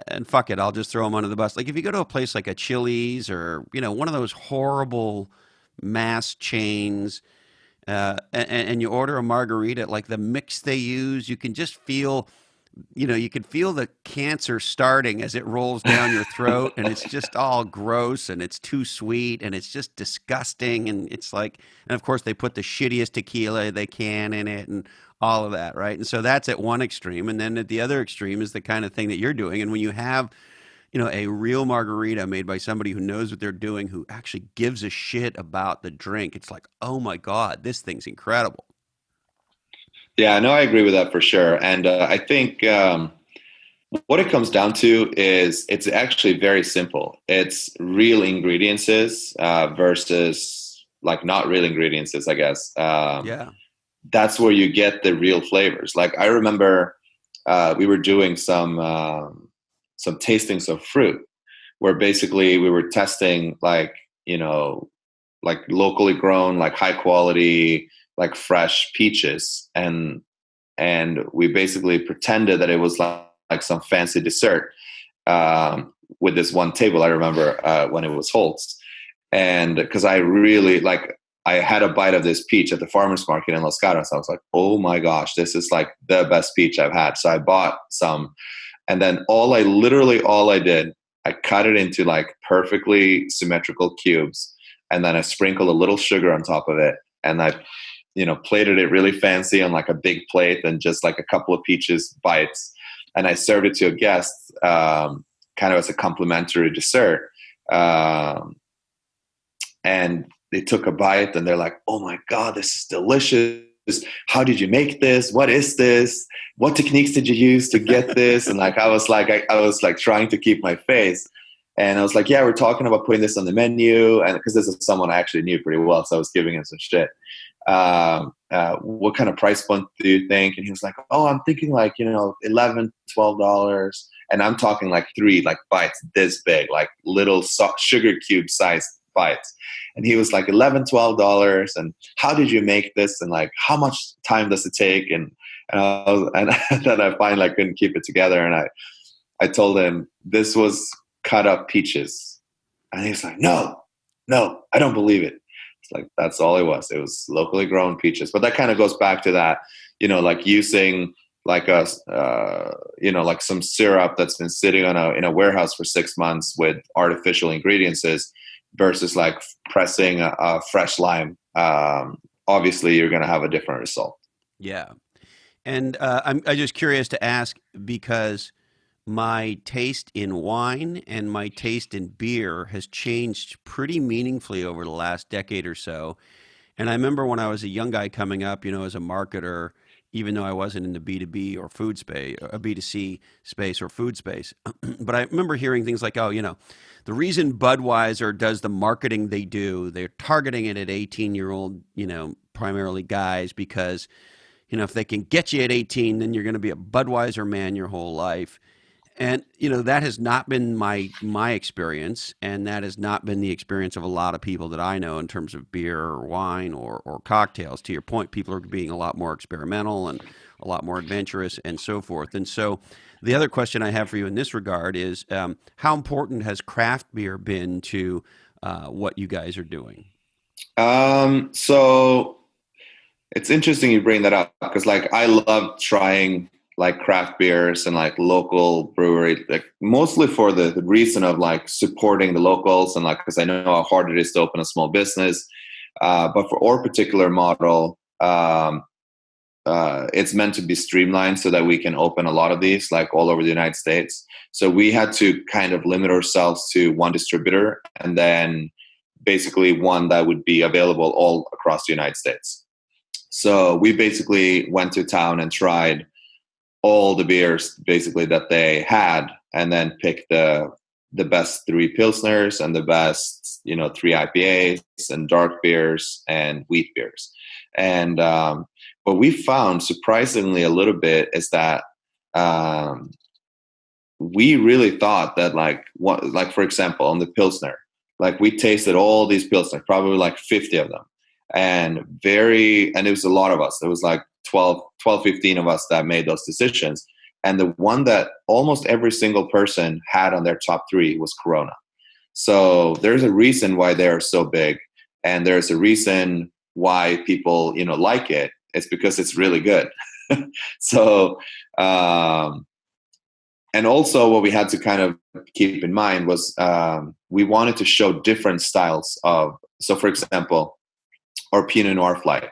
And fuck it, I'll just throw them under the bus. Like if you go to a place like a Chili's or one of those horrible mass chains, and you order a margarita, like the mix they use, you can just feel, you can feel the cancer starting as it rolls down your throat, and it's just all gross, and it's too sweet, and it's just disgusting, and it's like, and of course they put the shittiest tequila they can in it, and all of that, right? And so that's at one extreme, and then at the other extreme is the kind of thing that you're doing, and when you have a real margarita made by somebody who knows what they're doing, who actually gives a shit about the drink. It's like, oh my God, this thing's incredible. Yeah, no, I agree with that for sure. And I think what it comes down to is it's actually very simple. It's real ingredients versus like not real ingredients, I guess. Yeah. That's where you get the real flavors. Like I remember we were doing some tastings of fruit where basically we were testing like locally grown, like high quality, like fresh peaches, and we basically pretended that it was like some fancy dessert with this one table. I remember when it was Holt's, and because I really like, I had a bite of this peach at the farmer's market in Los Gatos. I was like, oh my gosh, this is like the best peach I've had. So I bought some. And then all I did, I cut it into like perfectly symmetrical cubes. And then I sprinkled a little sugar on top of it. And I, plated it really fancy on like a big plate and just like a couple of peaches bites. And I served it to a guest kind of as a complimentary dessert. And they took a bite and they're like, oh my God, this is delicious. How did you make this? What is this? What techniques did you use to get this? And like I was like trying to keep my face. And I was like, yeah, we're talking about putting this on the menu. And because this is someone I actually knew pretty well, so I was giving him some shit. What kind of price point do you think? And he was like, oh, I'm thinking like, $11, $12. And I'm talking like 3 like bites this big, like little sugar cube sized bites. And he was like $11, $12. And how did you make this? And like, how much time does it take? And then I finally couldn't keep it together. And I told him this was cut up peaches. And he was like, no, I don't believe it. It's like, that's all it was. It was locally grown peaches. But that kind of goes back to that, like using like like some syrup that's been sitting in a warehouse for 6 months with artificial ingredients versus like pressing a fresh lime. Obviously you're going to have a different result. Yeah. And I'm just curious to ask because my taste in wine and my taste in beer has changed pretty meaningfully over the last decade or so. And I remember when I was a young guy coming up, as a marketer, even though I wasn't in the B2B or food space, a B2C space or food space. But I remember hearing things like, oh, the reason Budweiser does the marketing they do, they're targeting it at 18-year-old, primarily guys because, if they can get you at 18, then you're going to be a Budweiser man your whole life. And that has not been my experience, and that has not been the experience of a lot of people that I know in terms of beer or wine or cocktails. To your point, people are being a lot more experimental and a lot more adventurous and so forth. And so, the other question I have for you in this regard is, how important has craft beer been to what you guys are doing? So it's interesting you bring that up because like I love trying like craft beers and like local brewery, like mostly for the reason of like supporting the locals and like because I know how hard it is to open a small business. But for our particular model, it's meant to be streamlined so that we can open a lot of these like all over the United States. So we had to kind of limit ourselves to one distributor and then basically one that would be available all across the United States. So we basically went to town and tried all the beers basically that they had and then picked the best three pilsners and the best three IPAs and dark beers and wheat beers. And what we found surprisingly a little bit is that we really thought that like for example on the pilsner, like we tasted all these pilsner, probably like 50 of them, and it was a lot of us. There was like 15 of us that made those decisions. And the one that almost every single person had on their top three was Corona. So there's a reason why they are so big, and there's a reason why people like it. It's because it's really good. So and also what we had to kind of keep in mind was we wanted to show different styles of, so for example, our Pinot Noir flight.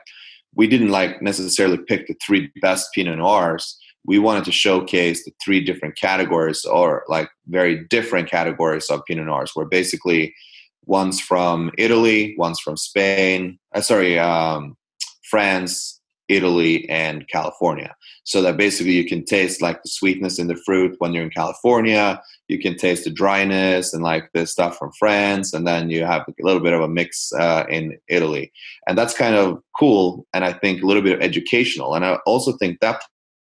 We didn't like necessarily pick the three best Pinot Noirs. We wanted to showcase the three different categories or like very different categories of Pinot Noirs, where basically one's from Italy, one's from Spain, France, Italy, and California. So that basically you can taste like the sweetness in the fruit when you're in California. You can taste the dryness and like the stuff from France, and then you have a little bit of a mix in Italy. And that's kind of cool, and I think a little bit of educational. And I also think that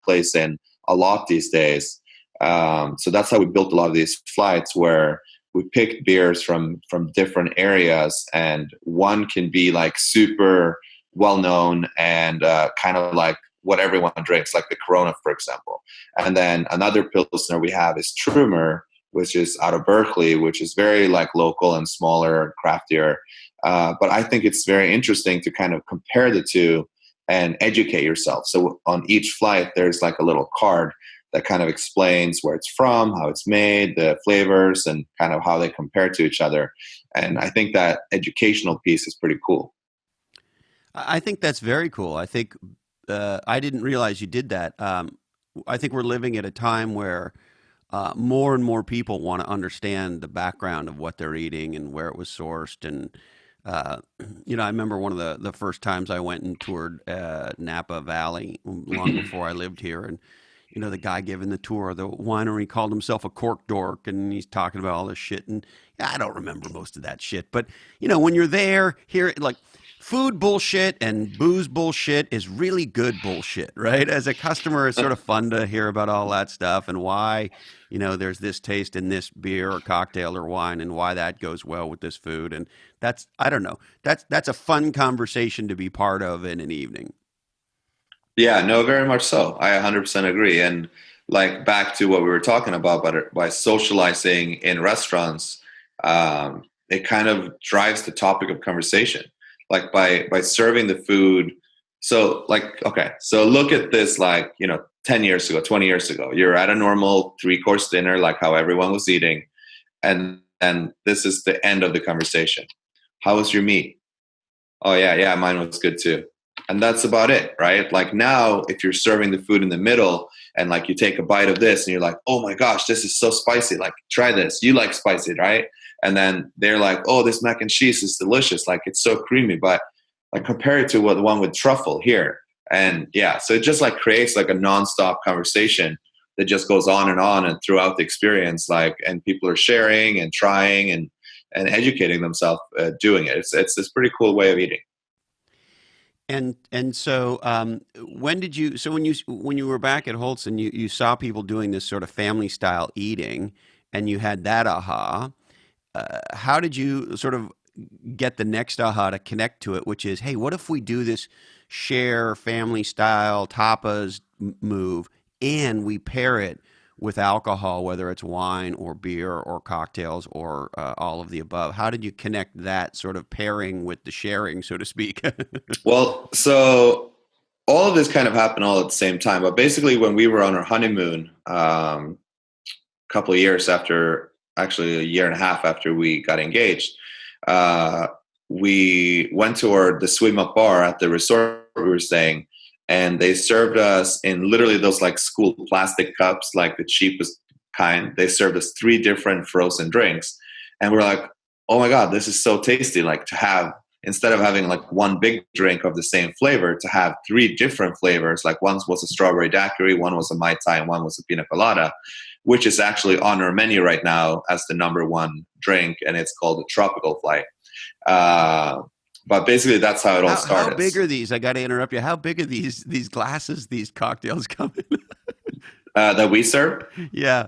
plays in a lot these days. So that's how we built a lot of these flights, where we picked beers from different areas, and one can be like super well known and kind of like what everyone drinks, like the Corona, for example. And then another pilsner we have is Trumer, which is out of Berkeley, which is very like local and smaller and craftier. But I think it's very interesting to kind of compare the two and educate yourself. So on each flight, there's like a little card that kind of explains where it's from, how it's made, the flavors, and kind of how they compare to each other. And I think that educational piece is pretty cool. I think that's very cool. I think I didn't realize you did that. I think we're living at a time where more and more people want to understand the background of what they're eating and where it was sourced. And I remember one of the first times I went and toured Napa Valley long before I lived here, and the guy giving the tour of the winery called himself a cork dork, and he's talking about all this shit. And I don't remember most of that shit, but when you're there, here like. Food bullshit and booze bullshit is really good bullshit, right? As a customer, it's sort of fun to hear about all that stuff and why, there's this taste in this beer or cocktail or wine and why that goes well with this food. And I don't know, that's a fun conversation to be part of in an evening. Yeah, no, very much so. I 100% agree. And like back to what we were talking about, but by socializing in restaurants, it kind of drives the topic of conversation. Like by serving the food. So like, okay, so look at this, like, 10 years ago, 20 years ago, you're at a normal 3-course dinner, like how everyone was eating. And this is the end of the conversation. How was your meat? Oh yeah, mine was good too. And that's about it, right? Like now, if you're serving the food in the middle and like you take a bite of this and you're like, oh my gosh, this is so spicy. Like try this. You like spicy, right? And then they're like, oh, this mac and cheese is delicious. Like it's so creamy, but like compare it to the one with truffle here. And yeah, so it just like creates like a nonstop conversation that just goes on and throughout the experience, like, and people are sharing and trying and educating themselves doing it. It's this pretty cool way of eating. And so when did you so when you were back at Holtz and you saw people doing this sort of family style eating and you had that aha, how did you sort of get the next aha to connect to it, which is, hey, what if we do this share family style tapas move and we pair it with alcohol, whether it's wine or beer or cocktails or all of the above? How did you connect that sort of pairing with the sharing, so to speak? Well, so all of this kind of happened all at the same time. But basically, when we were on our honeymoon, a couple of years after, actually a year and a half after we got engaged, uh, we went to the swim up bar at the resort we were staying, and they served us in literally those like school plastic cups, like the cheapest kind. They served us 3 different frozen drinks, and we're like, oh my god, this is so tasty! Like to have, instead of having like one big drink of the same flavor, to have 3 different flavors. Like one was a strawberry daiquiri, one was a mai tai, and one was a pina colada, which is actually on our menu right now as the #1 drink, and it's called the Tropical Flight. But basically, that's how it all started. How big are these? I got to interrupt you. How big are these glasses? These cocktails come in? That we serve? Yeah.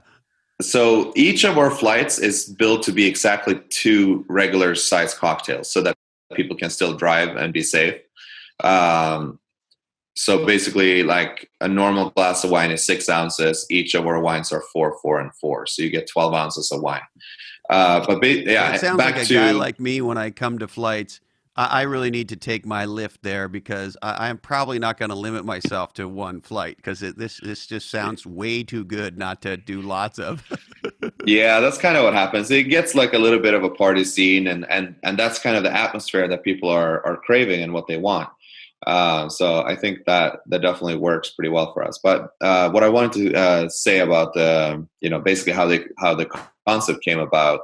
So each of our flights is built to be exactly 2 regular size cocktails, so that people can still drive and be safe. So basically, like a normal glass of wine is 6 ounces. Each of our wines are 4, 4, and 4. So you get 12 ounces of wine. Yeah, It sounds back like a to guy like me when I come to flights. I really need to take my lift there because I'm probably not going to limit myself to one flight because this just sounds way too good not to do lots of. yeah, that's kind of what happens. It gets like a little bit of a party scene, and that's kind of the atmosphere that people are craving and what they want. So I think that definitely works pretty well for us. But what I wanted to say about basically how the concept came about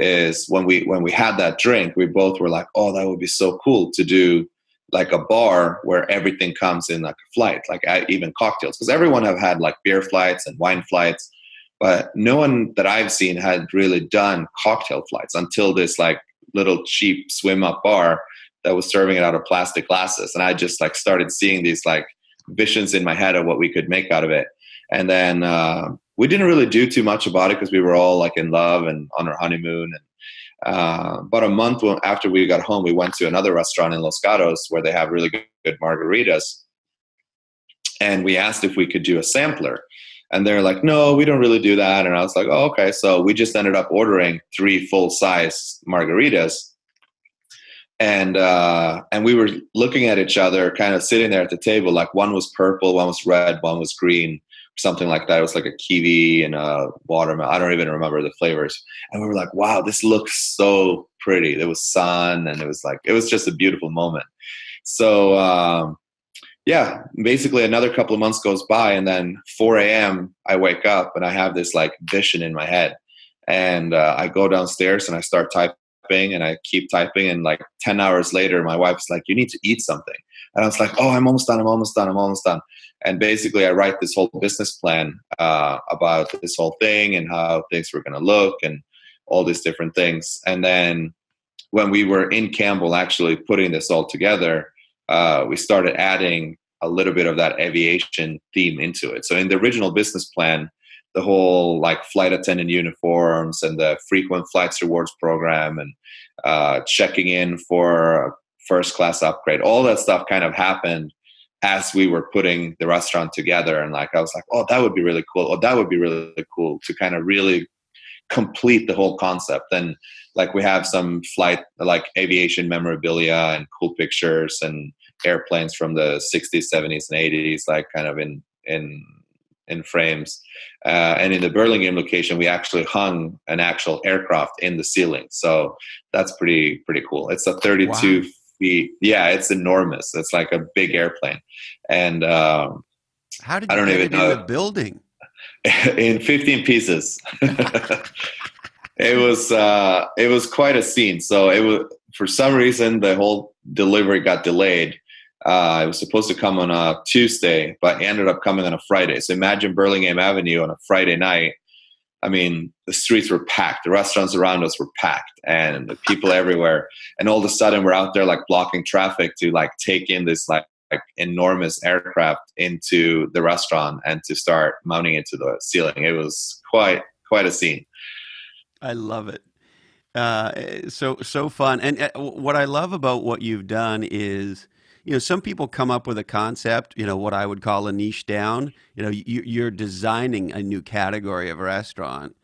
is when we had that drink, we both were like, oh, that would be so cool to do like a bar where everything comes in like a flight, like even cocktails, because everyone have had like beer flights and wine flights, but no one that I've seen had really done cocktail flights until this like little cheap swim up bar that was serving it out of plastic glasses. And I just like started seeing these like visions in my head of what we could make out of it. And then we didn't really do too much about it because we were all like in love and on our honeymoon. And about a month after we got home, we went to another restaurant in Los Gatos where they have really good margaritas. And we asked if we could do a sampler. And they're like, no, we don't really do that. And I was like, oh, okay. So we just ended up ordering 3 full-size margaritas. And we were looking at each other, kind of sitting there at the table. Like one was purple, one was red, one was green, something like that. It was like a kiwi and a watermelon. I don't even remember the flavors. And we were like, wow, this looks so pretty. There was sun, and it was just a beautiful moment. So yeah, basically another couple of months goes by, and then 4 a.m. I wake up and I have this like vision in my head, and I go downstairs and I start typing. And I keep typing, and like 10 hours later my wife's like, you need to eat something. And I was like, oh, I'm almost done. And basically I write this whole business plan about this whole thing and how things were going to look and all these different things. And then when we were in Campbell actually putting this all together, we started adding a little bit of that aviation theme into it. So in the original business plan, the whole like flight attendant uniforms and the frequent flights rewards program and checking in for a first class upgrade, all that stuff kind of happened as we were putting the restaurant together. And like I was like, oh, that would be really cool. Oh, that would be really cool to kind of really complete the whole concept. And like we have some flight like aviation memorabilia and cool pictures and airplanes from the 60s, 70s, and 80s, like kind of in frames. And in the Burlingame location, we actually hung an actual aircraft in the ceiling. So that's pretty cool. It's a 32 feet. Yeah, it's enormous. It's like a big airplane. And how did you get it in the building? In 15 pieces. It was quite a scene. So it was, for some reason, the whole delivery got delayed. It was supposed to come on a Tuesday, but ended up coming on a Friday. So imagine Burlingame Avenue on a Friday night I mean, the streets were packed. The restaurants around us were packed, and the people everywhere. And all of a sudden, we're out there like blocking traffic to like take in this like enormous aircraft into the restaurant and to start mounting it to the ceiling. It was quite a scene. I love it. So fun. And what I love about what you've done is, some people come up with a concept, what I would call a niche down. You're designing a new category of restaurant,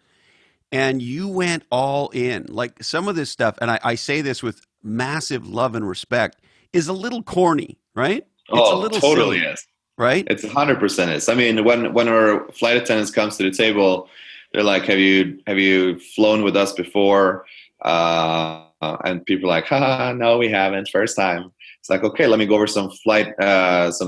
and you went all in. Like some of this stuff, and I say this with massive love and respect, is a little corny, right? It's a Oh, little totally silly, is. right? It's 100% is. I mean, when our flight attendants comes to the table, they're like, "Have you flown with us before?" And people are like, "Ha, no, we haven't. First time." It's like, okay, let me go over some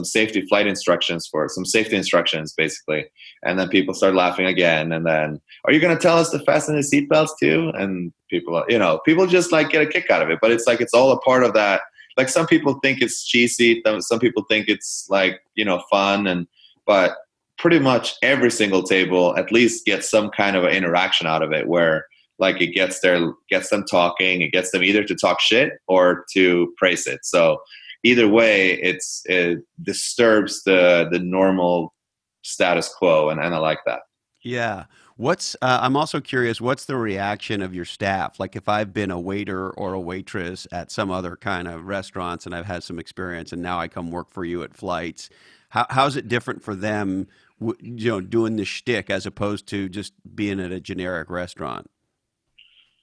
safety flight instructions for some safety instructions, basically. And then people start laughing again. And then, are you going to tell us to fasten the seatbelts too? And people just like get a kick out of it. But it's like it's all a part of that. Like some people think it's cheesy, some people think it's like fun, but pretty much every single table at least gets some kind of an interaction out of it, where like it gets them talking, it gets them either to talk shit or to praise it. So either way, it disturbs the normal status quo, and I like that. Yeah. I'm also curious, what's the reaction of your staff? Like if I've been a waiter or a waitress at some other kind of restaurants and I've had some experience and now I come work for you at Flights, how's it different for them, doing the shtick as opposed to just being at a generic restaurant?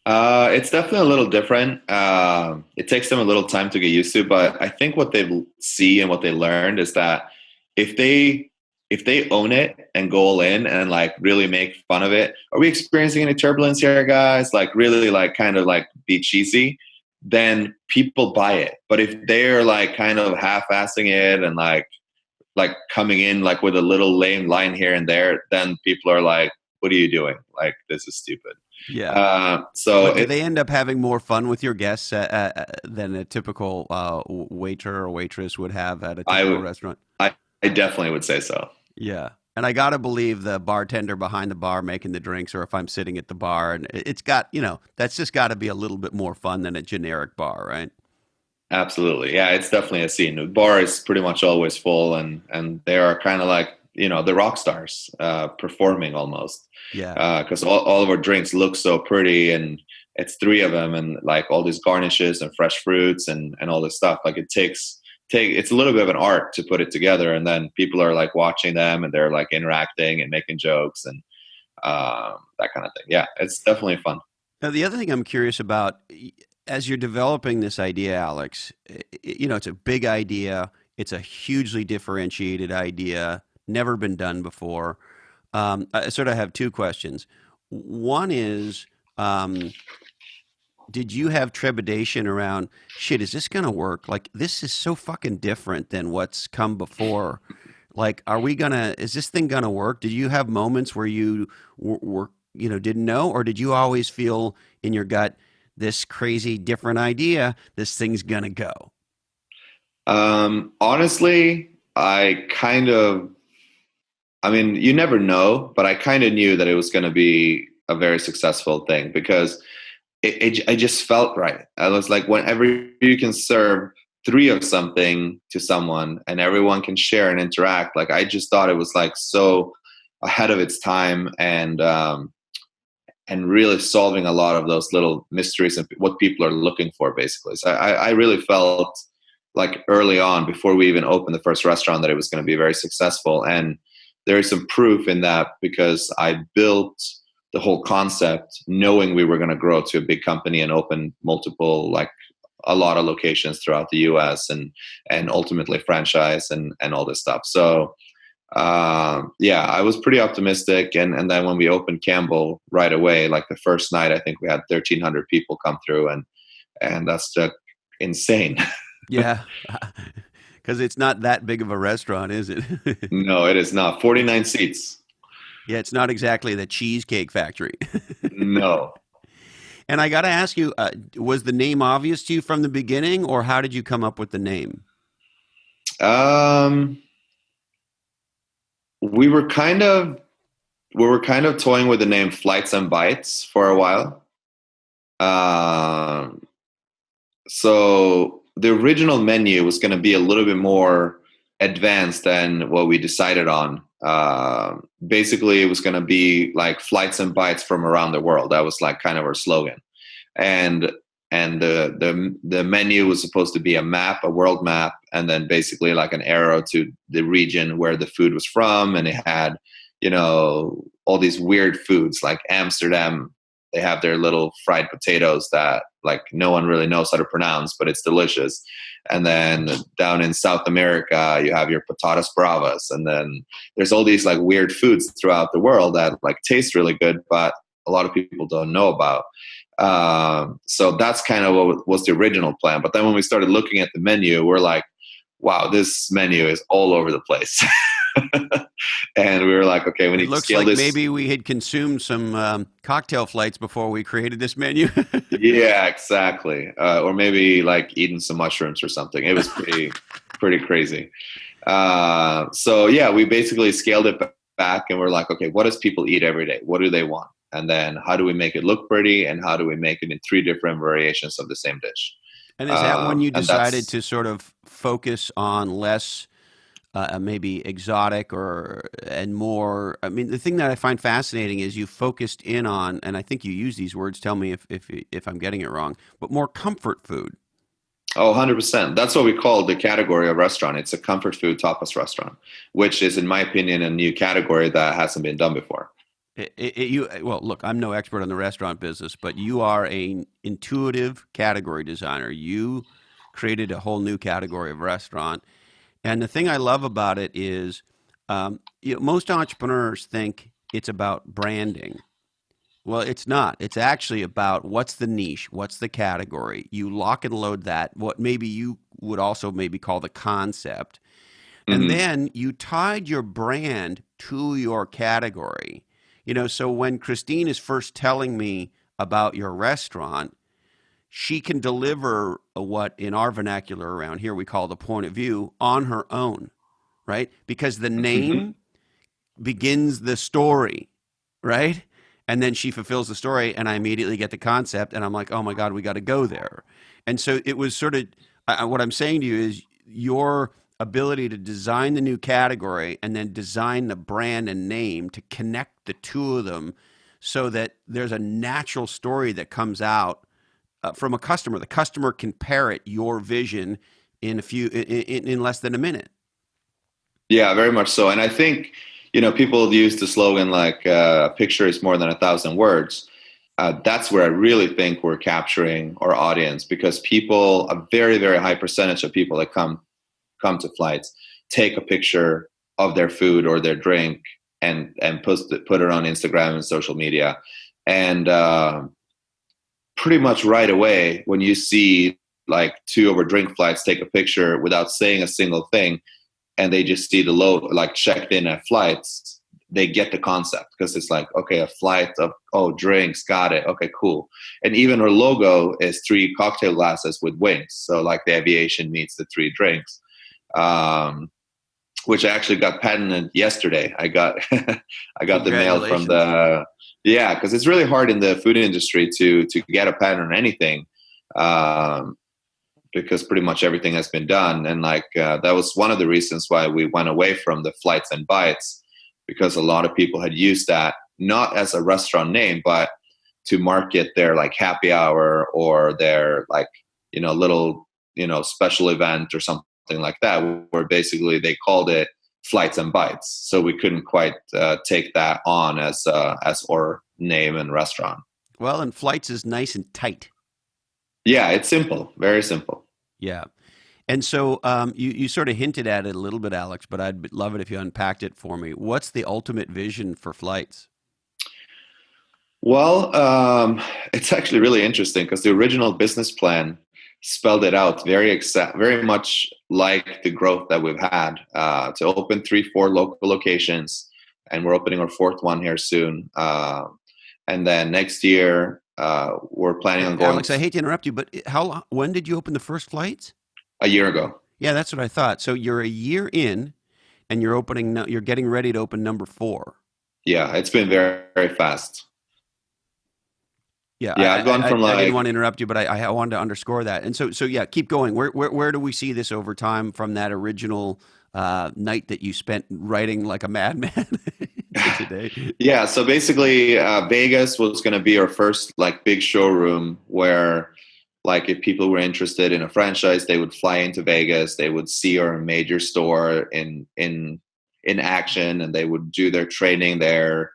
It's definitely a little different. It takes them a little time to get used to, but I think what they see and what they learned is that if they if they own it and go all in and like really make fun of it, are we experiencing any turbulence here, guys? Like really like kind of like be cheesy, then people buy it. But if they're like kind of half-assing it and like coming in like with a little lame line here and there, then people are like, "What are you doing? Like this is stupid." Yeah. So But do they end up having more fun with your guests than a typical waiter or waitress would have at a I typical would, restaurant? I definitely would say so. Yeah. And I got to believe the bartender behind the bar making the drinks, or if I'm sitting at the bar, and it's got, that's just got to be a little bit more fun than a generic bar, right? Absolutely, yeah, it's definitely a scene. The bar is pretty much always full, and they are kind of like the rock stars performing almost Yeah. because all of our drinks look so pretty, and it's three of them, and like all these garnishes and fresh fruits and all this stuff. Like it's a little bit of an art to put it together, and then people are like watching them and they're like interacting and making jokes and that kind of thing. Yeah, it's definitely fun. Now, the other thing I'm curious about, as you're developing this idea, Alex, it's a big idea. It's a hugely differentiated idea, never been done before. I sort of have two questions. One is, did you have trepidation around, shit, is this going to work? Like, this is so fucking different than what's come before. Like, is this thing going to work? Did you have moments where you were, didn't know? Or did you always feel in your gut, this crazy different idea, this thing's going to go? Honestly, I mean, you never know, but I kind of knew that it was going to be a very successful thing because I just felt right. I was like, whenever you can serve three of something to someone and everyone can share and interact, like I just thought it was like so ahead of its time and really solving a lot of those little mysteries and what people are looking for, basically. So I really felt like early on, before we even opened the first restaurant, that it was going to be very successful. And there is some proof in that because I built the whole concept knowing we were going to grow to a big company and open multiple, like a lot of locations throughout the US and ultimately franchise and all this stuff. So yeah, I was pretty optimistic. And then when we opened Campbell right away, like the first night, I think we had 1,300 people come through and that's just insane. Yeah. Because it's not that big of a restaurant, is it? No, it is not. 49 seats. Yeah, it's not exactly the Cheesecake Factory. No. And I got to ask you, was the name obvious to you from the beginning, or how did you come up with the name? We were kind of we were kind of toying with the name Flights and Bites for a while. Um, so the original menu was going to be a little bit more advanced than what we decided on. Basically, it was going to be like Flights and Bites from around the world. That was like kind of our slogan. And the menu was supposed to be a map, a world map, and then basically like an arrow to the region where the food was from. And it had, all these weird foods like Amsterdam. They have their little fried potatoes that like no one really knows how to pronounce, but it's delicious. And then down in South America, you have your patatas bravas. And then there's all these like weird foods throughout the world that like taste really good, but a lot of people don't know about. So that's kind of what was the original plan. But then when we started looking at the menu, we're like, wow, this menu is all over the place. And we were like, okay, we need to scale this. Maybe we had consumed some cocktail flights before we created this menu. Yeah, exactly. Or maybe like eating some mushrooms or something. It was pretty crazy. So yeah, we basically scaled it back and we're like, okay, what does people eat every day? What do they want? And then how do we make it look pretty? And how do we make it in 3 different variations of the same dish? And is that when you decided to sort of focus on less maybe exotic and more? I mean, the thing that I find fascinating is you focused in on, and I think you use these words, tell me if I'm getting it wrong, but more comfort food. Oh, 100%. That's what we call the category of restaurant. It's a comfort food tapas restaurant, which is, in my opinion, a new category that hasn't been done before. Well, look, I'm no expert on the restaurant business, but you are an intuitive category designer. You created a whole new category of restaurant. And the thing I love about it is most entrepreneurs think it's about branding. Well, it's not. It's actually about what's the niche, what's the category. You lock and load that, what maybe you would also maybe call the concept. And then you tied your brand to your category. So when Christine is first telling me about your restaurant, she can deliver what in our vernacular around here we call the point of view on her own, right? Because the name begins the story, right? And then she fulfills the story, and I immediately get the concept, and I'm like, oh my God, we got to go there. And so it was sort of what I'm saying to you is your ability to design the new category and then design the brand and name to connect the two of them so that there's a natural story that comes out from a customer. The customer can parrot your vision in less than a minute. Yeah, very much so. And I think, people use the slogan like a picture is more than 1,000 words. That's where I really think we're capturing our audience, because a very, very high percentage of people that come to flights take a picture of their food or their drink and put it on Instagram and social media. And pretty much right away, when you see like 2 over drink flights take a picture without saying a single thing, and they just see the load, like checked in at flights, they get the concept, because it's like, okay, a flight of drinks, got it, okay, cool. And even our logo is 3 cocktail glasses with wings, so like the aviation meets the 3 drinks, which I actually got patented yesterday. I got the mail from because it's really hard in the food industry to get a patent on anything. Because pretty much everything has been done. And that was one of the reasons why we went away from the Flights and Bites, because a lot of people had used that not as a restaurant name, but to market their like happy hour or their like, little, special event or something like that, where basically they called it Flights and Bites. So we couldn't quite take that on as our name and restaurant. Well, and Flights is nice and tight. Yeah, it's simple, very simple. Yeah. And so you sort of hinted at it a little bit, Alex, but I'd love it if you unpacked it for me. What's the ultimate vision for Flights? Well, it's actually really interesting, because the original business plan spelled it out very much like the growth that we've had, to open 3-4 local locations, and we're opening our 4th one here soon. And then next year, we're planning on going. Alex, I hate to interrupt you, but when did you open the first flights? A year ago. Yeah, that's what I thought. So you're a year in, and you're getting ready to open number 4. Yeah, it's been very, very fast. Yeah, Yeah, I've gone from I didn't like, want to interrupt you, but I wanted to underscore that. And so yeah, keep going. Where do we see this over time from that original night that you spent writing like a madman to today? yeah. So basically, Vegas was going to be our first like big showroom where, like, if people were interested in a franchise, they would fly into Vegas, they would see our major store in action, and they would do their training there.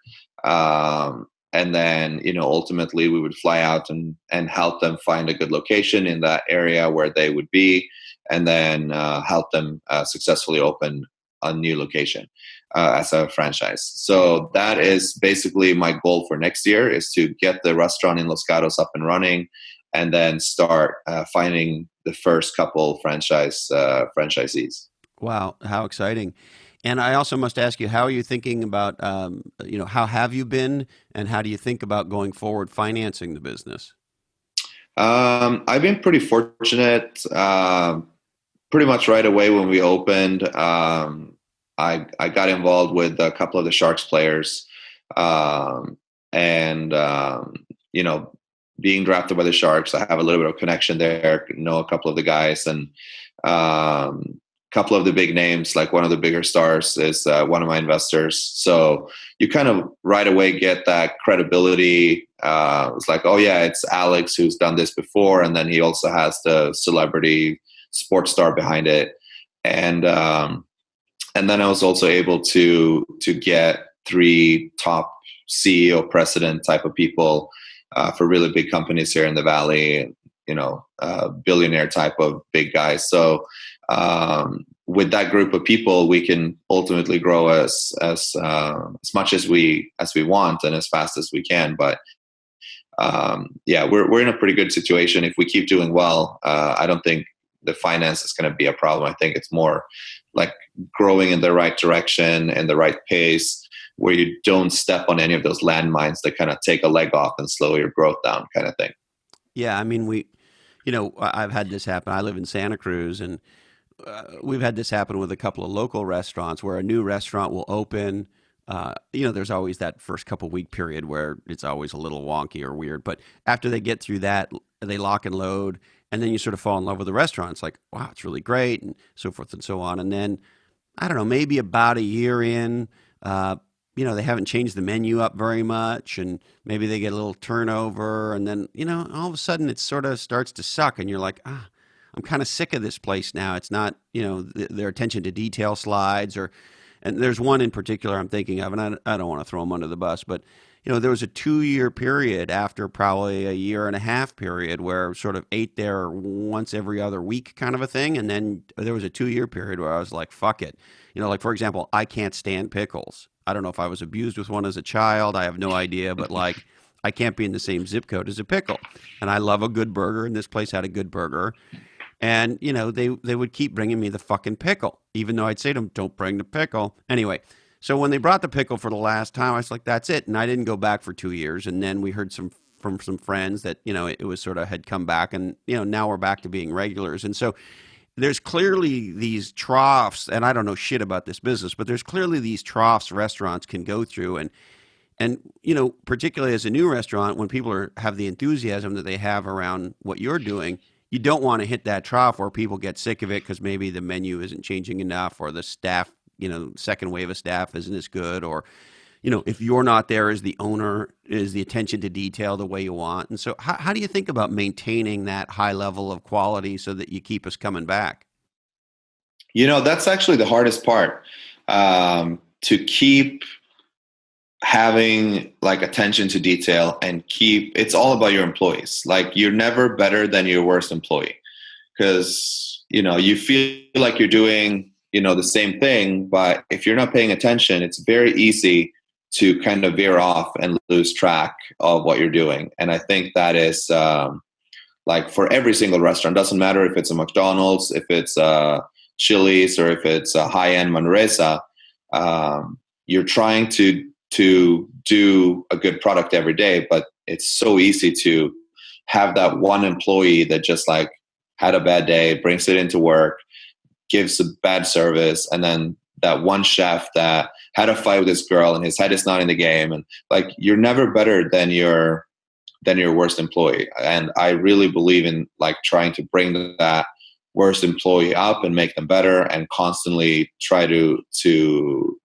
And then, ultimately we would fly out and help them find a good location in that area where they would be, and then help them successfully open a new location as a franchise. So that is basically my goal for next year, is to get the restaurant in Los Gatos up and running, and then start finding the first couple franchisees. Wow, how exciting! And I also must ask you, how are you thinking about, how have you been, and how do you think about going forward financing the business? I've been pretty fortunate. Pretty much right away when we opened, I got involved with a couple of the Sharks players, and being drafted by the Sharks, I have a little bit of connection there. Know a couple of the guys, and couple of the big names. Like one of the bigger stars is one of my investors. So you kind of right away get that credibility. It's like, oh yeah, it's Alex who's done this before, and then he also has the celebrity sports star behind it, and then I was also able to get three top CEO, president type of people for really big companies here in the Valley. Billionaire type of big guys. So with that group of people, we can ultimately grow as much as we want and as fast as we can. But yeah, we're in a pretty good situation. If we keep doing well, I don't think the finance is going to be a problem. I think it's more like growing in the right direction and the right pace, where you don't step on any of those landmines that kind of take a leg off and slow your growth down, kind of thing. Yeah, I mean, I've had this happen. I live in Santa Cruz, and we've had this happen with a couple of local restaurants where a new restaurant will open. There's always that first couple week period where it's always a little wonky or weird. But after they get through that, they lock and load, and then you sort of fall in love with the restaurant. It's like, wow, it's really great, and so forth and so on. And then I don't know, maybe about a year in, uh, they haven't changed the menu up very much, and maybe they get a little turnover, and then all of a sudden it sort of starts to suck, and you're like, I'm kind of sick of this place now. It's not, their attention to detail slides, and there's one in particular I'm thinking of, and I don't want to throw them under the bus, but there was a 2 year period after probably a year and a half period where sort of ate there once every other week kind of a thing. And then there was a 2 year period where I was like, fuck it. Like for example, I can't stand pickles. I don't know if I was abused with one as a child. I have no idea, but like I can't be in the same zip code as a pickle. And I love a good burger, and this place had a good burger. And they would keep bringing me the fucking pickle, even though I'd say to them, "Don't bring the pickle." Anyway, so when they brought the pickle for the last time, I was like, "That's it." And I didn't go back for 2 years. And then we heard from some friends that it was sort of had come back, and now we're back to being regulars. And so there's clearly these troughs, and I don't know shit about this business, but there's clearly these troughs restaurants can go through, and particularly as a new restaurant, when people have the enthusiasm that they have around what you're doing, you don't want to hit that trough where people get sick of it because maybe the menu isn't changing enough, or the staff, second wave of staff isn't as good, or if you're not there as the owner, is the attention to detail the way you want. And so how do you think about maintaining that high level of quality so that you keep us coming back? That's actually the hardest part, to keep having like attention to detail, and it's all about your employees. Like, you're never better than your worst employee, because you feel like you're doing the same thing, but if you're not paying attention, it's very easy to kind of veer off and lose track of what you're doing. And I think that is like for every single restaurant. Doesn't matter if it's a McDonald's, if it's Chili's, or if it's a high-end Manresa. You're trying to do a good product every day, but it's so easy to have that one employee that just like had a bad day, brings it into work, gives a bad service, and then that one chef that had a fight with this girl and his head is not in the game, and like you're never better than your worst employee. And I really believe in like trying to bring that worst employee up and make them better and constantly try to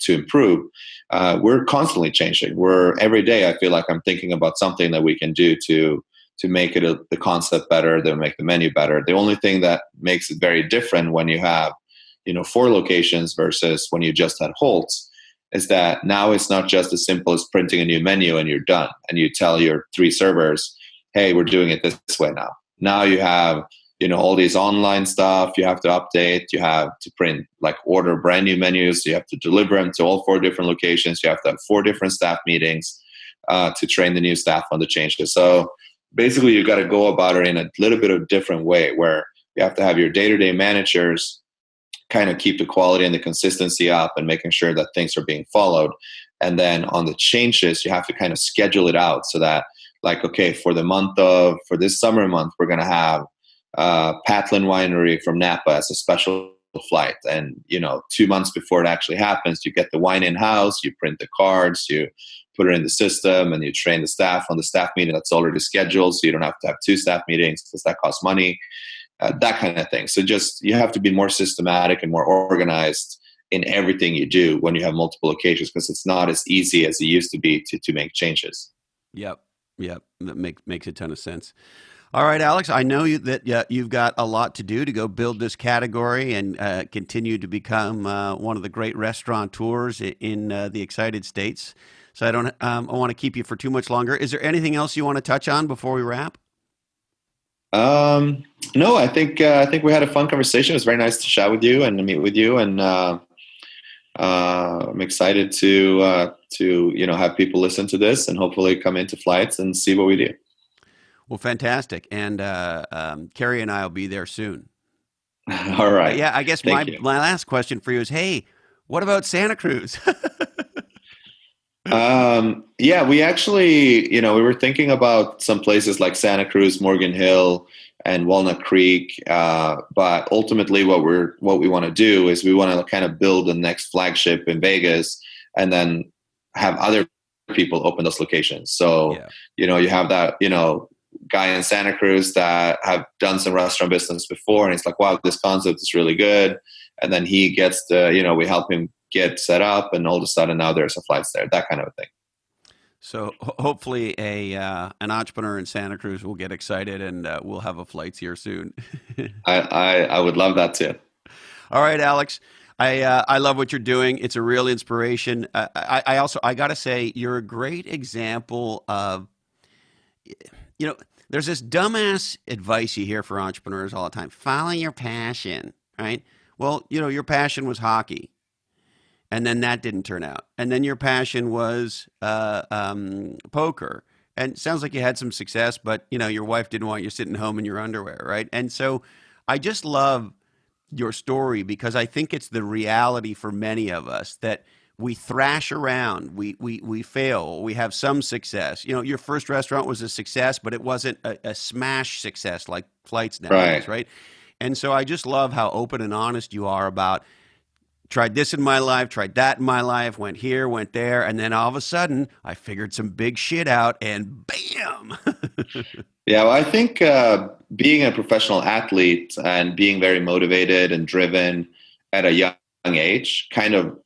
improve. We're constantly changing. We're every day I feel like I'm thinking about something that we can do to make it the concept better, to make the menu better. The only thing that makes it very different when you have 4 locations versus when you just had Holt's is that now it's not just as simple as printing a new menu and you're done and you tell your 3 servers, hey, we're doing it this way now. Now you have all these online stuff you have to update, you have to print, like order brand new menus, you have to deliver them to all 4 different locations, you have to have 4 different staff meetings to train the new staff on the changes. So basically you got to go about it in a little bit of a different way, where you have to have your day-to-day managers kind of keep the quality and the consistency up and making sure that things are being followed. And then on the changes, you have to kind of schedule it out so that, like, okay, for this summer month, we're going to have Patlin Winery from Napa as a special flight. And, 2 months before it actually happens, you get the wine in-house, you print the cards, you put it in the system, and you train the staff on the staff meeting that's already scheduled, so you don't have to have 2 staff meetings because that costs money, that kind of thing. So just you have to be more systematic and more organized in everything you do when you have multiple locations, because it's not as easy as it used to be to make changes. Yep. That makes a ton of sense. All right, Alex, I know that you've got a lot to do to go build this category and continue to become one of the great restaurateurs in the Excited States. So I want to keep you for too much longer. Is there anything else you want to touch on before we wrap? No, I think we had a fun conversation. It was very nice to chat with you and to meet with you, and I'm excited to have people listen to this and hopefully come into flights and see what we do. Well, fantastic. And Carrie and I will be there soon. All right. Yeah, I guess my last question for you is, hey, what about Santa Cruz? Yeah, we actually, we were thinking about some places like Santa Cruz, Morgan Hill, and Walnut Creek. But ultimately what we want to do is we want to kind of build the next flagship in Vegas and then have other people open those locations. So, yeah. You have that, guy in Santa Cruz that have done some restaurant business before, and he's like, wow, this concept is really good. And then he gets we help him get set up, and all of a sudden now there's a flights there, that kind of a thing. So hopefully an entrepreneur in Santa Cruz will get excited, and we'll have a flights here soon. I would love that too. All right, Alex. I love what you're doing. It's a real inspiration. I got to say, you're a great example of, there's this dumbass advice you hear for entrepreneurs all the time. Follow your passion, right? Well, your passion was hockey, and then that didn't turn out. And then your passion was poker. And it sounds like you had some success, but, your wife didn't want you sitting home in your underwear, right? And so I just love your story, because I think it's the reality for many of us that we thrash around, we fail, we have some success. Your first restaurant was a success, but it wasn't a smash success like flights nowadays, right? And so I just love how open and honest you are about, tried this in my life, tried that in my life, went here, went there, and then all of a sudden I figured some big shit out, and bam. Yeah, well, I think being a professional athlete and being very motivated and driven at a young age kind of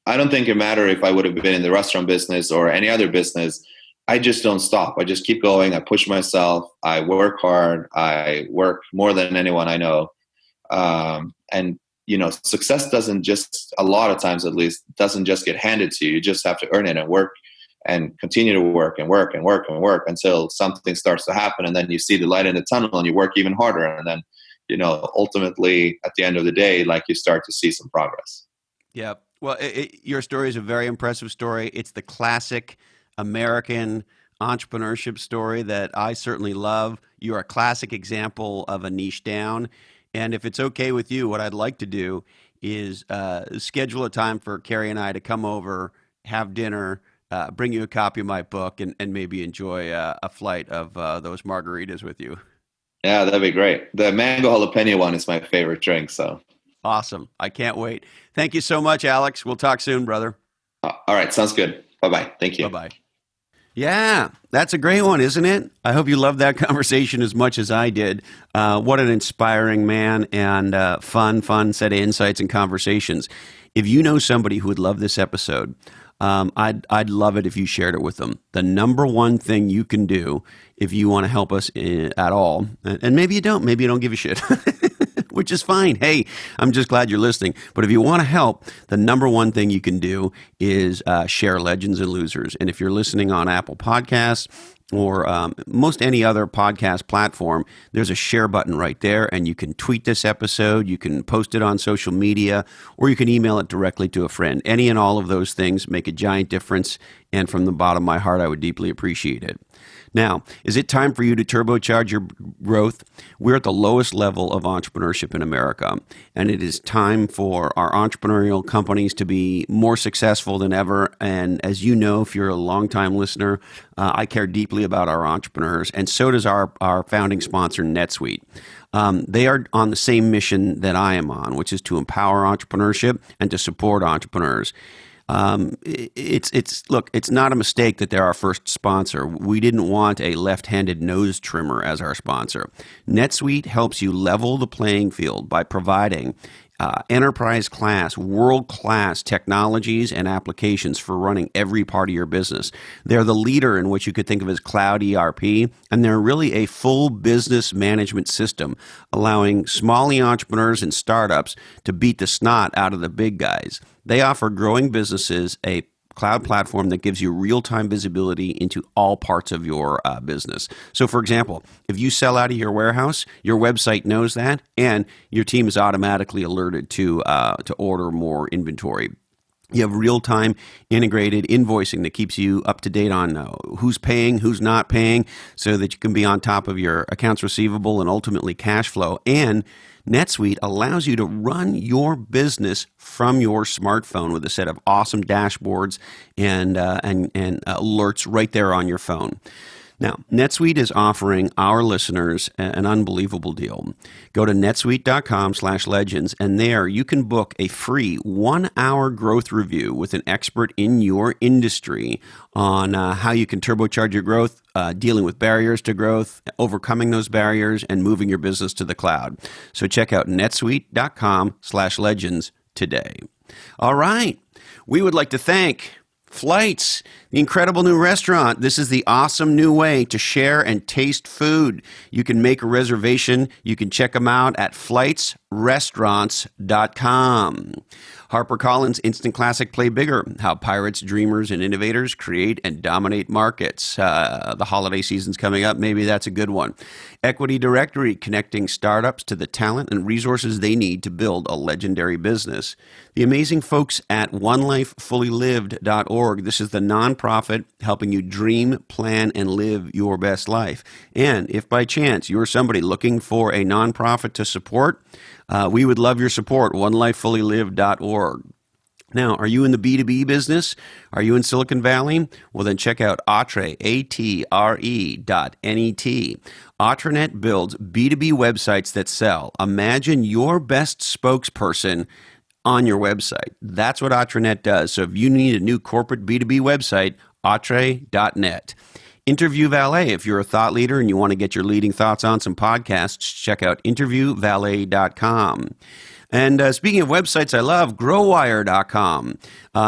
I don't think it mattered if I would have been in the restaurant business or any other business. I just don't stop. I just keep going. I push myself. I work hard. I work more than anyone I know. And success doesn't just, a lot of times at least, doesn't just get handed to you. You just have to earn it and work and continue to work and work and work and work until something starts to happen. And then you see the light in the tunnel and you work even harder. And then, ultimately at the end of the day, like, you start to see some progress. Yeah. Well, your story is a very impressive story. It's the classic American entrepreneurship story that I certainly love. You're a classic example of a niche down. And if it's okay with you, what I'd like to do is schedule a time for Carrie and I to come over, have dinner, bring you a copy of my book, and maybe enjoy a flight of those margaritas with you. Yeah, that'd be great. The mango jalapeno one is my favorite drink. So Awesome. I can't wait. Thank you so much, Alex. We'll talk soon, brother. All right. Sounds good. Bye-bye. Thank you. Bye-bye. Yeah, that's a great one, isn't it? I hope you loved that conversation as much as I did. What an inspiring man, and fun set of insights and conversations. If you know somebody who would love this episode, I'd love it if you shared it with them. The number one thing you can do if you want to help us at all, and maybe you don't give a shit, which is fine. Hey, I'm just glad you're listening. But if you want to help, the number one thing you can do is share Legends and Losers. And if you're listening on Apple Podcasts or most any other podcast platform, there's a share button right there, and you can tweet this episode, you can post it on social media, or you can email it directly to a friend. Any and all of those things make a giant difference, and from the bottom of my heart, I would deeply appreciate it. Now, is it time for you to turbocharge your growth? We're at the lowest level of entrepreneurship in America, and it is time for our entrepreneurial companies to be more successful than ever. And as you know, if you're a longtime listener, I care deeply about our entrepreneurs, and so does our founding sponsor, NetSuite. They are on the same mission that I am on, which is to empower entrepreneurship and to support entrepreneurs. It's not a mistake that they're our first sponsor. We didn't want a left-handed nose trimmer as our sponsor. NetSuite helps you level the playing field by providing enterprise-class, world-class technologies and applications for running every part of your business. They're the leader in what you could think of as cloud ERP, and they're really a full business management system, allowing small entrepreneurs and startups to beat the snot out of the big guys. They offer growing businesses a cloud platform that gives you real-time visibility into all parts of your business. So, for example, if you sell out of your warehouse, your website knows that, and your team is automatically alerted to order more inventory. You have real-time integrated invoicing that keeps you up to date on who's paying, who's not paying, so that you can be on top of your accounts receivable and ultimately cash flow. And NetSuite allows you to run your business from your smartphone with a set of awesome dashboards and alerts right there on your phone. Now, NetSuite is offering our listeners an unbelievable deal. Go to netsuite.com/legends, and there you can book a free 1-hour growth review with an expert in your industry on how you can turbocharge your growth, dealing with barriers to growth, overcoming those barriers, and moving your business to the cloud. So check out netsuite.com/legends today. All right. We would like to thank Flights, the incredible new restaurant. This is the awesome new way to share and taste food. You can make a reservation. You can check them out at flightsrestaurants.com. HarperCollins Instant Classic Play Bigger, How Pirates, Dreamers, and Innovators Create and Dominate Markets. The holiday season's coming up. Maybe that's a good one. Equity Directory, connecting startups to the talent and resources they need to build a legendary business. The amazing folks at onelifefullylived.org. This is the nonprofit helping you dream, plan, and live your best life. And if by chance you're somebody looking for a nonprofit to support, we would love your support, onelifefullylived.org. Now, are you in the B2B business? Are you in Silicon Valley? Well, then check out Atre, ATRE.net. Atranet builds B2B websites that sell. Imagine your best spokesperson on your website. That's what Atranet does. So if you need a new corporate B2B website, Atre.net. Interview Valet. If you're a thought leader and you want to get your leading thoughts on some podcasts, check out interviewvalet.com. And speaking of websites I love, growwire.com.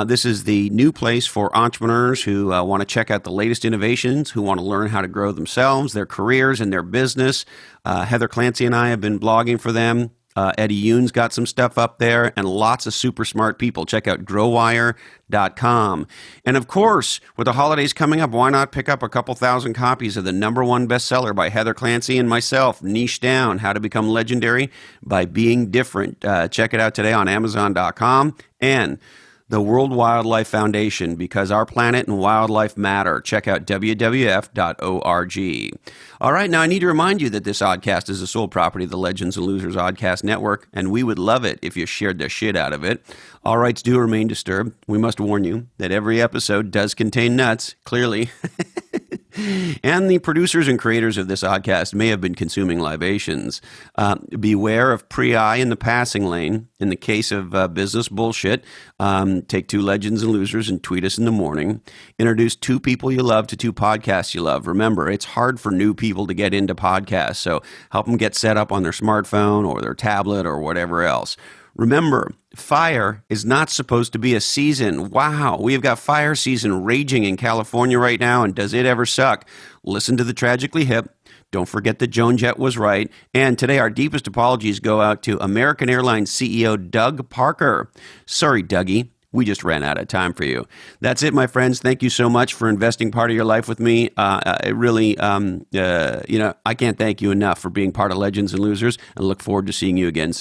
This is the new place for entrepreneurs who want to check out the latest innovations, who want to learn how to grow themselves, their careers, and their business. Heather Clancy and I have been blogging for them. Eddie Yoon's got some stuff up there, and lots of super smart people. Check out growwire.com. And of course, with the holidays coming up, why not pick up a couple thousand copies of the #1 bestseller by Heather Clancy and myself, Niche Down, How to Become Legendary by Being Different. Check it out today on Amazon.com. And the World Wildlife Foundation, because our planet and wildlife matter. Check out WWF.org. All right, now I need to remind you that this oddcast is the sole property of the Legends and Losers Oddcast Network, and we would love it if you shared the shit out of it. All rights do remain disturbed. We must warn you that every episode does contain nuts, clearly. And the producers and creators of this podcast may have been consuming libations. Beware of prii in the passing lane. In the case of business bullshit, take two legends and losers and tweet us in the morning. Introduce two people you love to two podcasts you love. Remember, it's hard for new people to get into podcasts, so help them get set up on their smartphone or their tablet or whatever else. Remember, fire is not supposed to be a season. Wow, we have got fire season raging in California right now, and does it ever suck? Listen to the Tragically Hip. Don't forget that Joan Jett was right. And today our deepest apologies go out to American Airlines CEO Doug Parker. Sorry, Dougie. We just ran out of time for you. That's it, my friends. Thank you so much for investing part of your life with me. It really, I can't thank you enough for being part of Legends and Losers, and look forward to seeing you again soon.